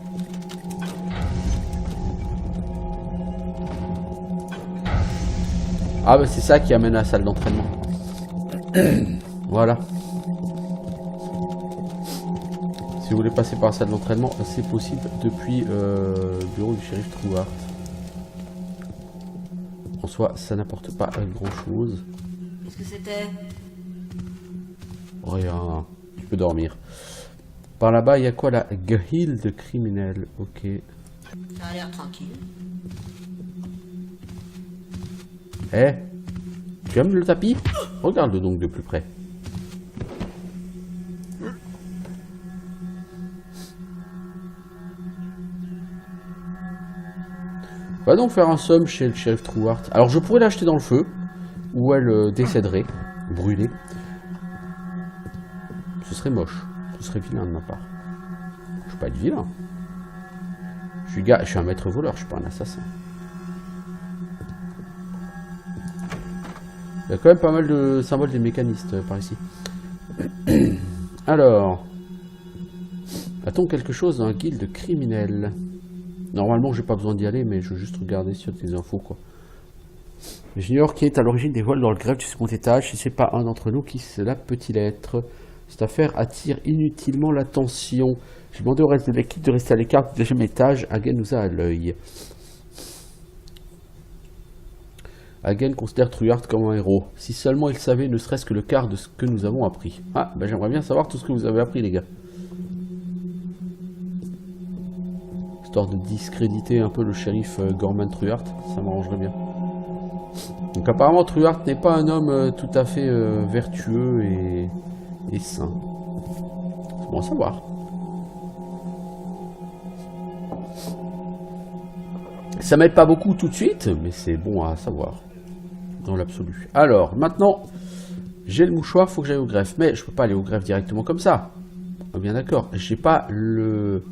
Ah bah c'est ça qui amène à la salle d'entraînement. Voilà. Si vous voulez passer par la salle d'entraînement, c'est possible depuis le bureau du shérif Truart. En soi, ça n'apporte pas grand chose. Qu'est-ce que c'était? Rien. Tu peux dormir. Par là-bas, il y a quoi la guilde criminelle? Ok. Ça a l'air tranquille. Eh, tu aimes le tapis? Regarde-le donc de plus près. Va donc faire un somme chez le shérif Truart. Alors je pourrais l'acheter dans le feu, ou elle décéderait, brûlée. Ce serait moche, ce serait vilain de ma part. Je peux pas être vilain. Je suis un maître voleur, je suis pas un assassin. Il y a quand même pas mal de symboles des mécanistes par ici. Alors, a-t-on quelque chose dans la guilde criminelle? Normalement, j'ai pas besoin d'y aller, mais je veux juste regarder sur des infos, quoi. J'ignore qui est à l'origine des vols dans le greffe du second étage. Si c'est pas un d'entre nous, qui cela peut-il être? Cette affaire attire inutilement l'attention. J'ai demandé au reste de l'équipe de rester à l'écart du deuxième étage. Hagen nous a à l'œil. Hagen considère Truart comme un héros. Si seulement il savait ne serait-ce que le quart de ce que nous avons appris. Ah, bah j'aimerais bien savoir tout ce que vous avez appris, les gars. Histoire de discréditer un peu le shérif Gorman Truart, ça m'arrangerait bien. Donc apparemment Truart n'est pas un homme tout à fait vertueux et sain. C'est bon à savoir. Ça m'aide pas beaucoup tout de suite, mais c'est bon à savoir. Dans l'absolu. Alors, maintenant, j'ai le mouchoir, faut que j'aille au greffe. Mais je peux pas aller au greffe directement comme ça. On est bien d'accord. J'ai pas le...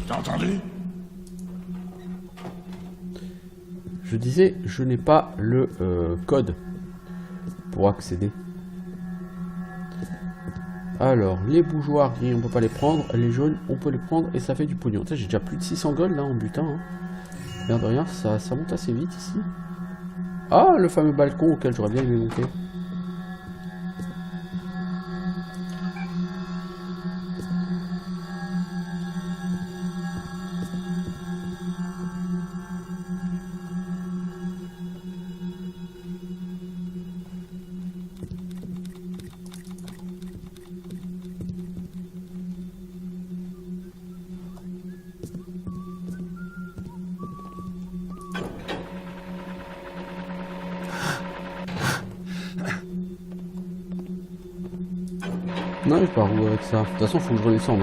T'as entendu? Je disais, je n'ai pas le code pour accéder. Alors, les bougeoirs gris, on peut pas les prendre. Les jaunes, on peut les prendre et ça fait du pognon. J'ai déjà plus de 600 gold là en butin. Hein. Merde de rien, ça monte assez vite ici. Ah, le fameux balcon auquel j'aurais bien aimé monter. Non, je pars où avec ça? De toute façon, faut que je redescende.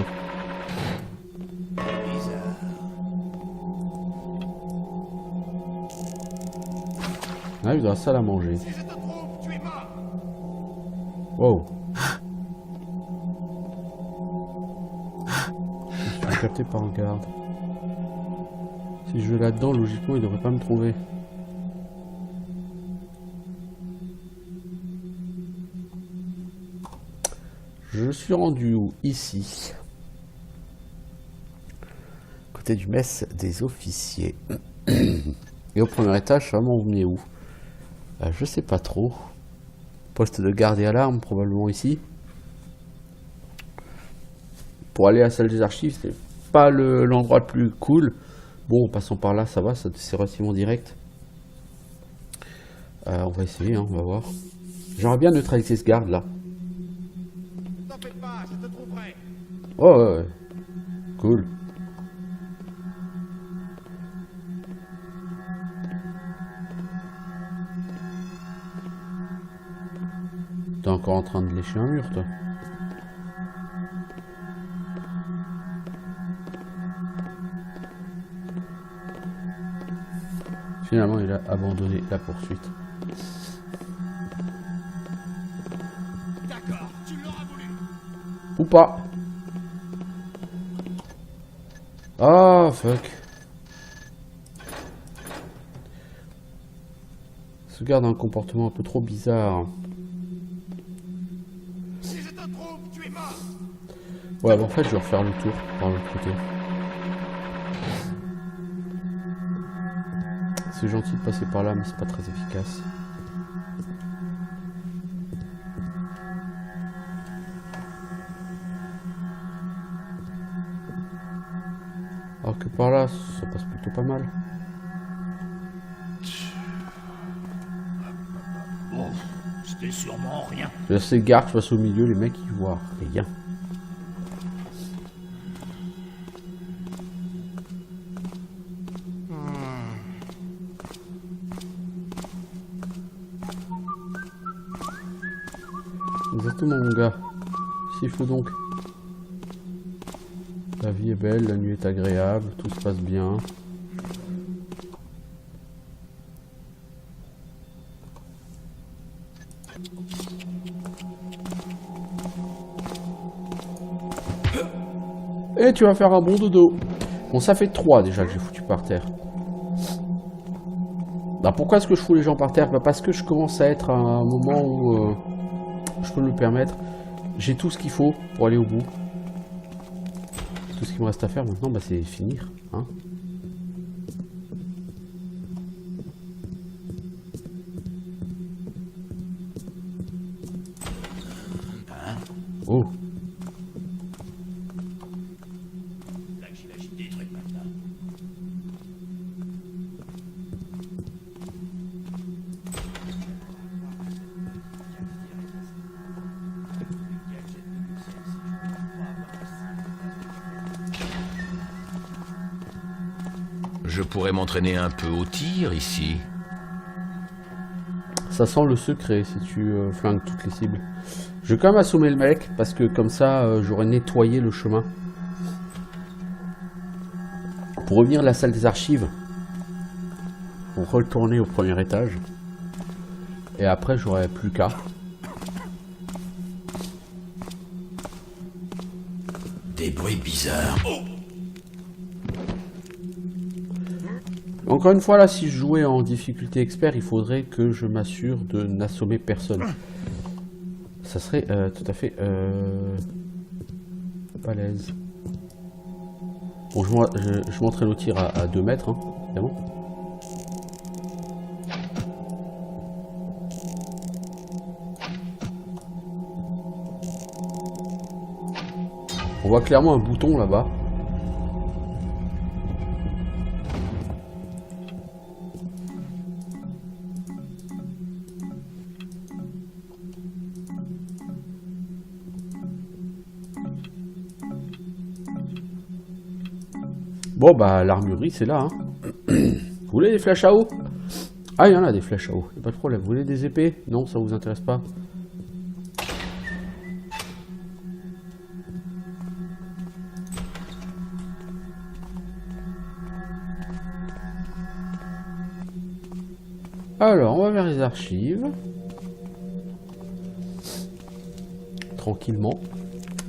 Ah, il doit ça à manger. Wow. Je suis capté par un garde. Si je vais là-dedans, logiquement, il devrait pas me trouver. Je suis rendu où? Ici. Côté du mess des officiers. Et au premier étage, ça m'a emmené où? Je sais pas trop. Poste de garde et alarme, probablement ici. Pour aller à la salle des archives, c'est pas l'endroit le plus cool. Bon, en passant par là, ça va, c'est relativement direct. On va essayer, hein, on va voir. J'aimerais bien neutraliser ce garde là. Oh ouais, cool. T'es encore en train de lécher un mur, toi. Finalement, il a abandonné la poursuite. D'accord, tu l'auras voulu. Ou pas. Ah, fuck. Ce garde a un comportement un peu trop bizarre. Si je te trouve, tu es mort. Ouais, bah en fait, je vais refaire le tour par l'autre côté. C'est gentil de passer par là, mais c'est pas très efficace. Alors que par là, ça passe plutôt pas mal. Bon, c'était sûrement rien. Là, ces gardes face au milieu, les mecs ils voient rien. Exactement, mon gars. S'il faut donc. La vie est belle, la nuit est agréable, tout se passe bien. Et tu vas faire un bon dodo. Bon, ça fait 3 déjà que j'ai foutu par terre. Bah, pourquoi est-ce que je fous les gens par terre? Bah, parce que je commence à être à un moment où je peux me le permettre. J'ai tout ce qu'il faut pour aller au bout. Tout ce qu'il me reste à faire maintenant, bah, c'est finir. Hein. Oh. Là que j'imagine des trucs. maintenant. Je pourrais m'entraîner un peu au tir ici. Ça sent le secret si tu flingues toutes les cibles. Je vais quand même assommer le mec, parce que comme ça, j'aurais nettoyé le chemin. Pour revenir à la salle des archives, pour retourner au premier étage. Et après, j'aurais plus qu'à. Des bruits bizarres. Encore une fois, là, si je jouais en difficulté expert, il faudrait que je m'assure de n'assommer personne. Ça serait tout à fait balèze. Bon, je m'entraîne au tir à 2 mètres, hein, évidemment. On voit clairement un bouton là-bas. Bon bah l'armurerie c'est là. Hein. Vous voulez des flèches à eau? Ah il y en a des flèches à eau, pas de problème. Vous voulez des épées? Non, ça vous intéresse pas? Alors on va vers les archives. Tranquillement.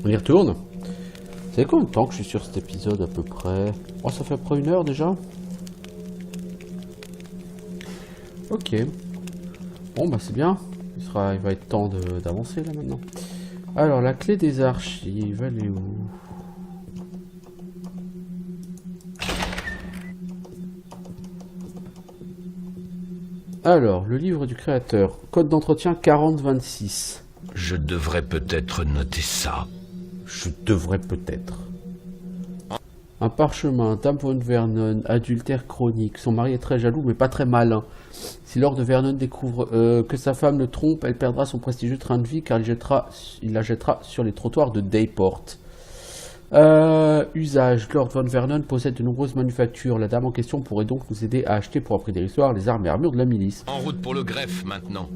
On y retourne. Vous savez combien de temps que je suis sur cet épisode à peu près? Oh, ça fait à peu près 1 heure déjà. Ok. Bon, bah c'est bien. Il va être temps d'avancer là maintenant. Alors, la clé des archives, elle est où? Alors, le livre du créateur. Code d'entretien 4026. Je devrais peut-être noter ça. Je devrais peut-être. Un parchemin, Dame von Vernon, adultère chronique. Son mari est très jaloux, mais pas très malin. Si Lord Vernon découvre que sa femme le trompe, elle perdra son prestigieux train de vie, car il la jettera sur les trottoirs de Dayport. Usage. Lord von Vernon possède de nombreuses manufactures. La dame en question pourrait donc nous aider à acheter pour un prix dérisoire les armes et armures de la milice. En route pour le greffe maintenant.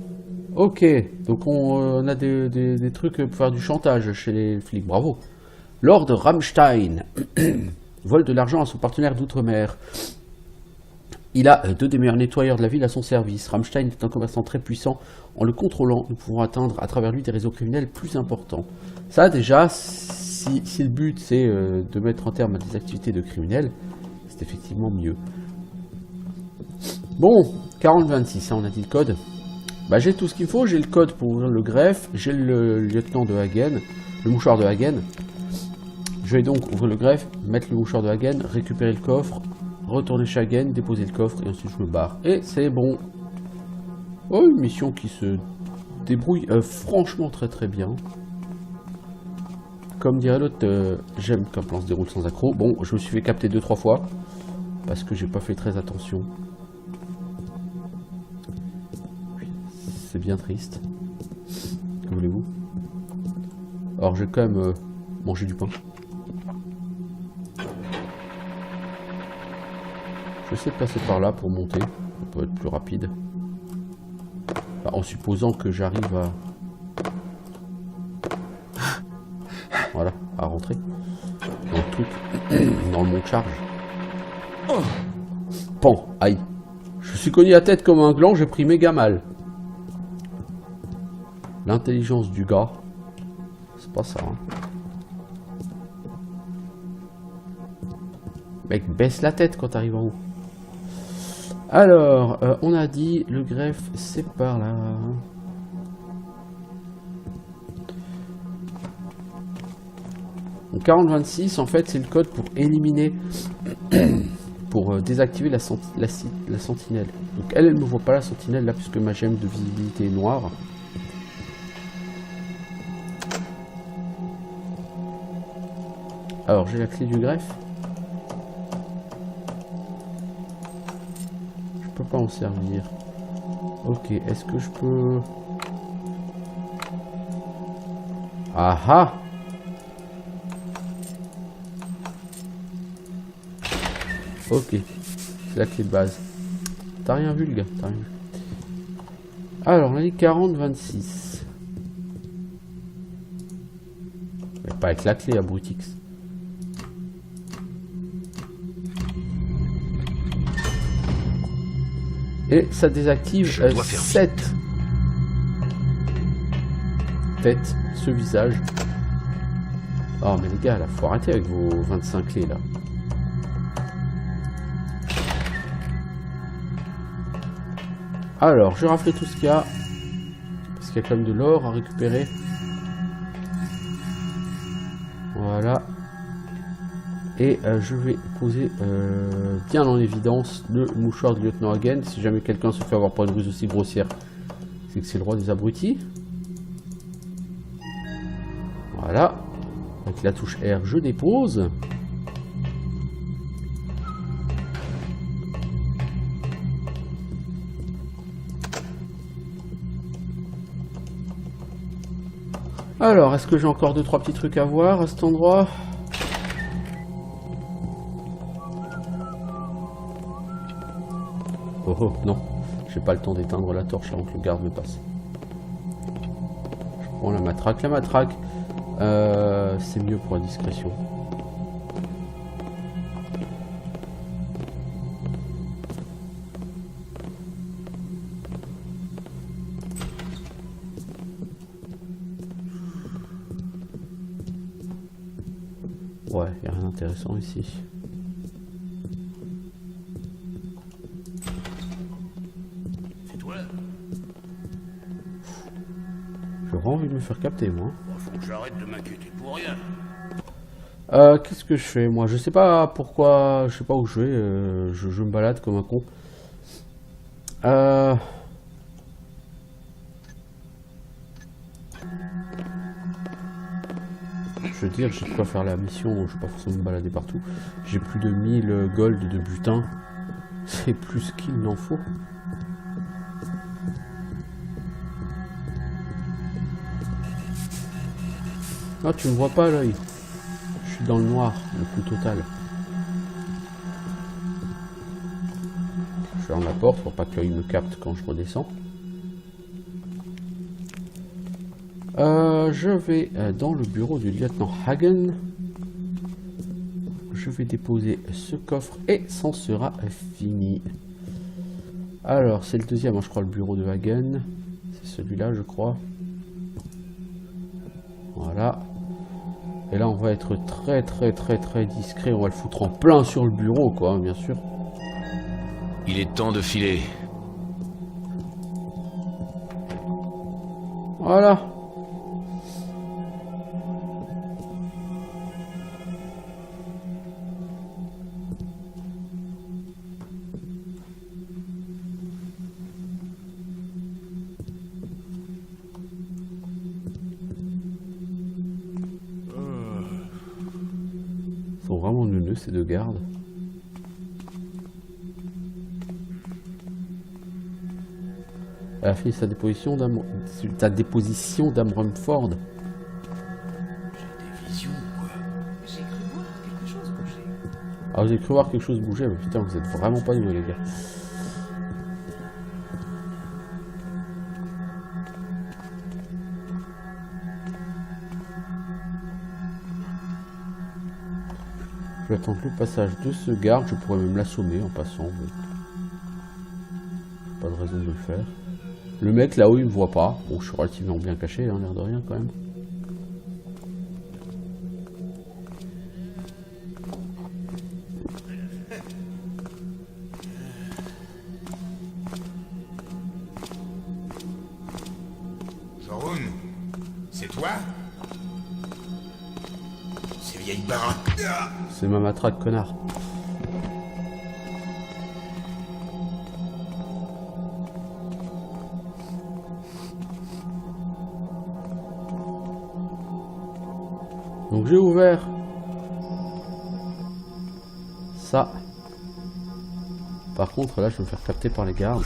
Ok, donc on a des trucs pour faire du chantage chez les flics, bravo. Lord Rammstein vole de l'argent à son partenaire d'outre-mer. Il a 2 des meilleurs nettoyeurs de la ville à son service. Rammstein est un commerçant très puissant. En le contrôlant, nous pouvons atteindre à travers lui des réseaux criminels plus importants. Ça déjà, si le but c'est de mettre un terme à des activités de criminels, c'est effectivement mieux. Bon, 4026, hein, on a dit le code. Bah, j'ai tout ce qu'il faut, j'ai le code pour ouvrir le greffe, j'ai le lieutenant de Hagen, le mouchoir de Hagen. Je vais donc ouvrir le greffe, mettre le mouchoir de Hagen, récupérer le coffre, retourner chez Hagen, déposer le coffre et ensuite je me barre. Et c'est bon. Oh, une mission qui se débrouille franchement très très bien. Comme dirait l'autre, j'aime qu'un plan se déroule sans accroc. Bon, je me suis fait capter 2-3 fois parce que j'ai pas fait très attention. C'est bien triste. Que voulez-vous? Alors, j'ai quand même mangé du pain. Je vais essayer de passer par là pour monter. Ça peut être plus rapide. Enfin, en supposant que j'arrive à... Voilà, à rentrer. Dans le truc. Dans le mont charge. Pan, aïe. Je suis cogné la tête comme un gland, j'ai pris méga mal. L'intelligence du gars, c'est pas ça. Hein. Mec, baisse la tête quand t'arrives en haut. Alors, on a dit le greffe, c'est par là. Donc 4026, en fait, c'est le code pour éliminer, pour désactiver la sentinelle. Donc elle ne me voit pas la sentinelle là, puisque ma gemme de visibilité est noire. Alors j'ai la clé du greffe. peux pas en servir. Ok, est-ce que je peux... Ah ah! Ok, c'est la clé de base. T'as rien vu le gars, t'as rien vu. Alors, on a dit 40, 26. Mais pas avec la clé à Brutix. Et ça désactive 7 têtes, ce visage. Oh mais les gars, là, faut arrêter avec vos 25 clés là. Alors, je rafle tout ce qu'il y a. Parce qu'il y a quand même de l'or à récupérer. Voilà. Et je vais poser bien en évidence le mouchoir du lieutenant Hagen. Si jamais quelqu'un se fait avoir par une ruse aussi grossière, c'est que c'est le roi des abrutis. Voilà. Avec la touche R, je dépose. Alors, est-ce que j'ai encore 2-3 petits trucs à voir à cet endroit? Oh oh, non. J'ai pas le temps d'éteindre la torche avant que le garde me passe. Je prends la matraque. La matraque, c'est mieux pour la discrétion. Ouais, il n'y a rien d'intéressant ici. C'est toi? J'aurais envie de me faire capter, moi. Bon, faut que j'arrête de m'inquiéter pour rien. Qu'est-ce que je fais, moi? Je sais pas pourquoi, je sais pas où je vais, je me balade comme un con. Je veux dire, j'ai de quoi faire la mission, je vais pas forcément me balader partout. J'ai plus de 1000 gold de butin. C'est plus qu'il n'en faut. Ah, tu me vois pas à l'œil. Je suis dans le noir, le plus total. Je ferme la porte pour pas que l'œil me capte quand je redescends. Je vais dans le bureau du lieutenant Hagen. Je vais déposer ce coffre et c'en sera fini. Alors, c'est le deuxième, je crois, le bureau de Hagen. C'est celui-là, je crois. Voilà. Et là, on va être très discret. On va le foutre en plein sur le bureau, quoi, bien sûr. Il est temps de filer. Voilà. Ils sont vraiment neuneux, ces deux gardes. Elle a fait sa déposition d'Amrumford. J'ai des visions, quoi. J'ai cru voir quelque chose bouger. Ah, vous avez cru voir quelque chose bouger, mais putain, vous êtes vraiment pas doués, les gars. Je vais attendre le passage de ce garde, je pourrais même l'assommer en passant. Mais... pas de raison de le faire. Le mec là-haut il me voit pas. Bon, je suis relativement bien caché, hein, l'air de rien quand même. Jorun, c'est toi? Ces vieilles baraques. C'est ma matraque, connard. Donc j'ai ouvert ça. Par contre, là, je vais me faire capter par les gardes.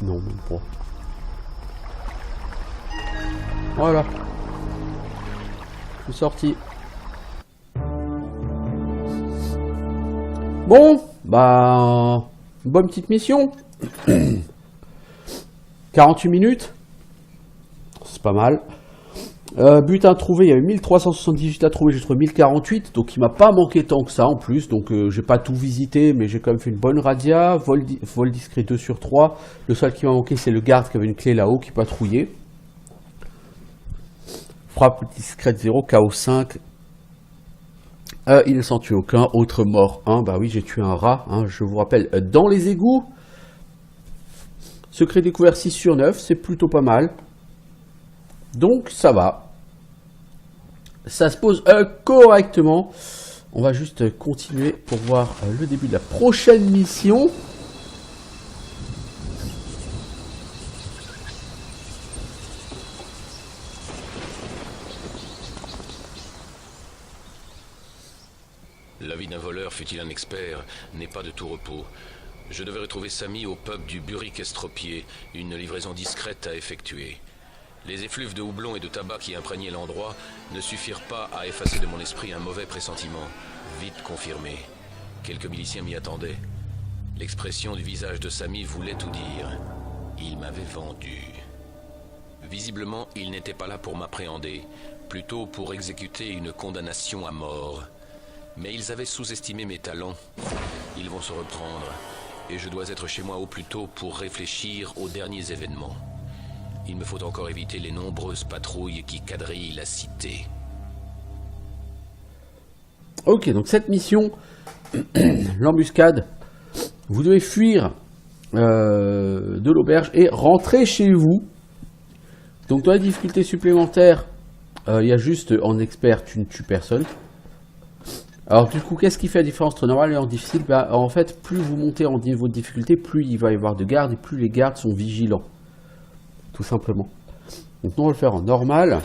Non, même pas. Voilà. Je suis sorti. Bon, bah... Une bonne petite mission. 48 minutes. C'est pas mal. Butin trouvé, il y avait 1378 à trouver, j'ai trouvé 1048, donc il m'a pas manqué tant que ça en plus, donc j'ai pas tout visité, mais j'ai quand même fait une bonne radia, vol discret 2 sur 3, le seul qui m'a manqué c'est le garde qui avait une clé là-haut qui patrouillait. Frappe discrète 0, KO 5, il ne s'en tue aucun, autre mort 1, bah oui j'ai tué un rat, hein, je vous rappelle, dans les égouts. Secret découvert 6 sur 9, c'est plutôt pas mal. Donc ça va. Ça se pose correctement. On va juste continuer pour voir le début de la prochaine mission. La vie d'un voleur, fût-il un expert, n'est pas de tout repos. Je devais retrouver Samy au pub du Buric Estropié, une livraison discrète à effectuer. Les effluves de houblon et de tabac qui imprégnaient l'endroit ne suffirent pas à effacer de mon esprit un mauvais pressentiment, vite confirmé. Quelques miliciens m'y attendaient. L'expression du visage de Samy voulait tout dire. Il m'avait vendu. Visiblement, il n'était pas là pour m'appréhender, plutôt pour exécuter une condamnation à mort. Mais ils avaient sous-estimé mes talents. Ils vont se reprendre, et je dois être chez moi au plus tôt pour réfléchir aux derniers événements. Il me faut encore éviter les nombreuses patrouilles qui quadrillent la cité. Ok, donc cette mission, l'embuscade, vous devez fuir de l'auberge et rentrer chez vous. Donc dans les difficultés supplémentaires, il y a juste en expert, tu ne tues personne. Alors du coup, qu'est-ce qui fait la différence entre normal et en difficile? Bah, en fait, plus vous montez en niveau de difficulté, plus il va y avoir de gardes et plus les gardes sont vigilants. Tout simplement. Donc nous on va le faire en normal.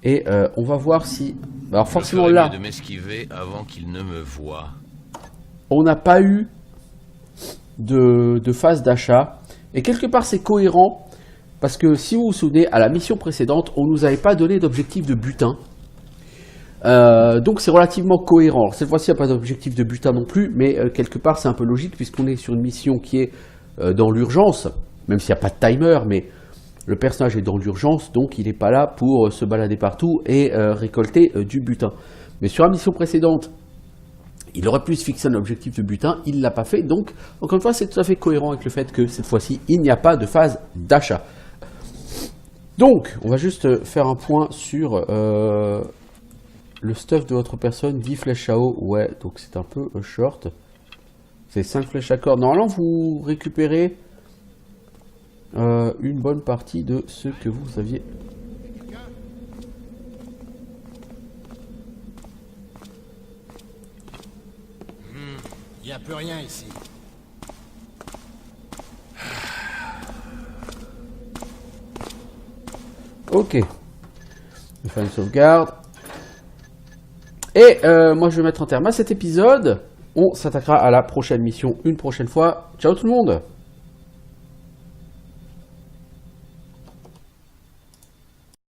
Et on va voir si... Alors forcément là... de m'esquiver avant qu'il ne me voie. On n'a pas eu de phase d'achat. Et quelque part c'est cohérent. Parce que si vous vous souvenez, à la mission précédente, on ne nous avait pas donné d'objectif de butin. Donc c'est relativement cohérent. Alors, cette fois-ci il n'y a pas d'objectif de butin non plus. Mais quelque part c'est un peu logique puisqu'on est sur une mission qui est dans l'urgence. Même s'il n'y a pas de timer, mais le personnage est dans l'urgence, donc il n'est pas là pour se balader partout et récolter du butin. Mais sur la mission précédente, il aurait pu se fixer un objectif de butin, il ne l'a pas fait, donc encore une fois c'est tout à fait cohérent avec le fait que cette fois-ci il n'y a pas de phase d'achat. Donc on va juste faire un point sur le stuff de votre personne, 10 flèches à eau, ouais, donc c'est un peu short. C'est 5 flèches à corde, normalement vous récupérez... une bonne partie de ce que vous aviez. Il n'y a plus rien ici. Ok. Je vais faire une sauvegarde. Et moi je vais mettre un terme à cet épisode. On s'attaquera à la prochaine mission une prochaine fois. Ciao tout le monde!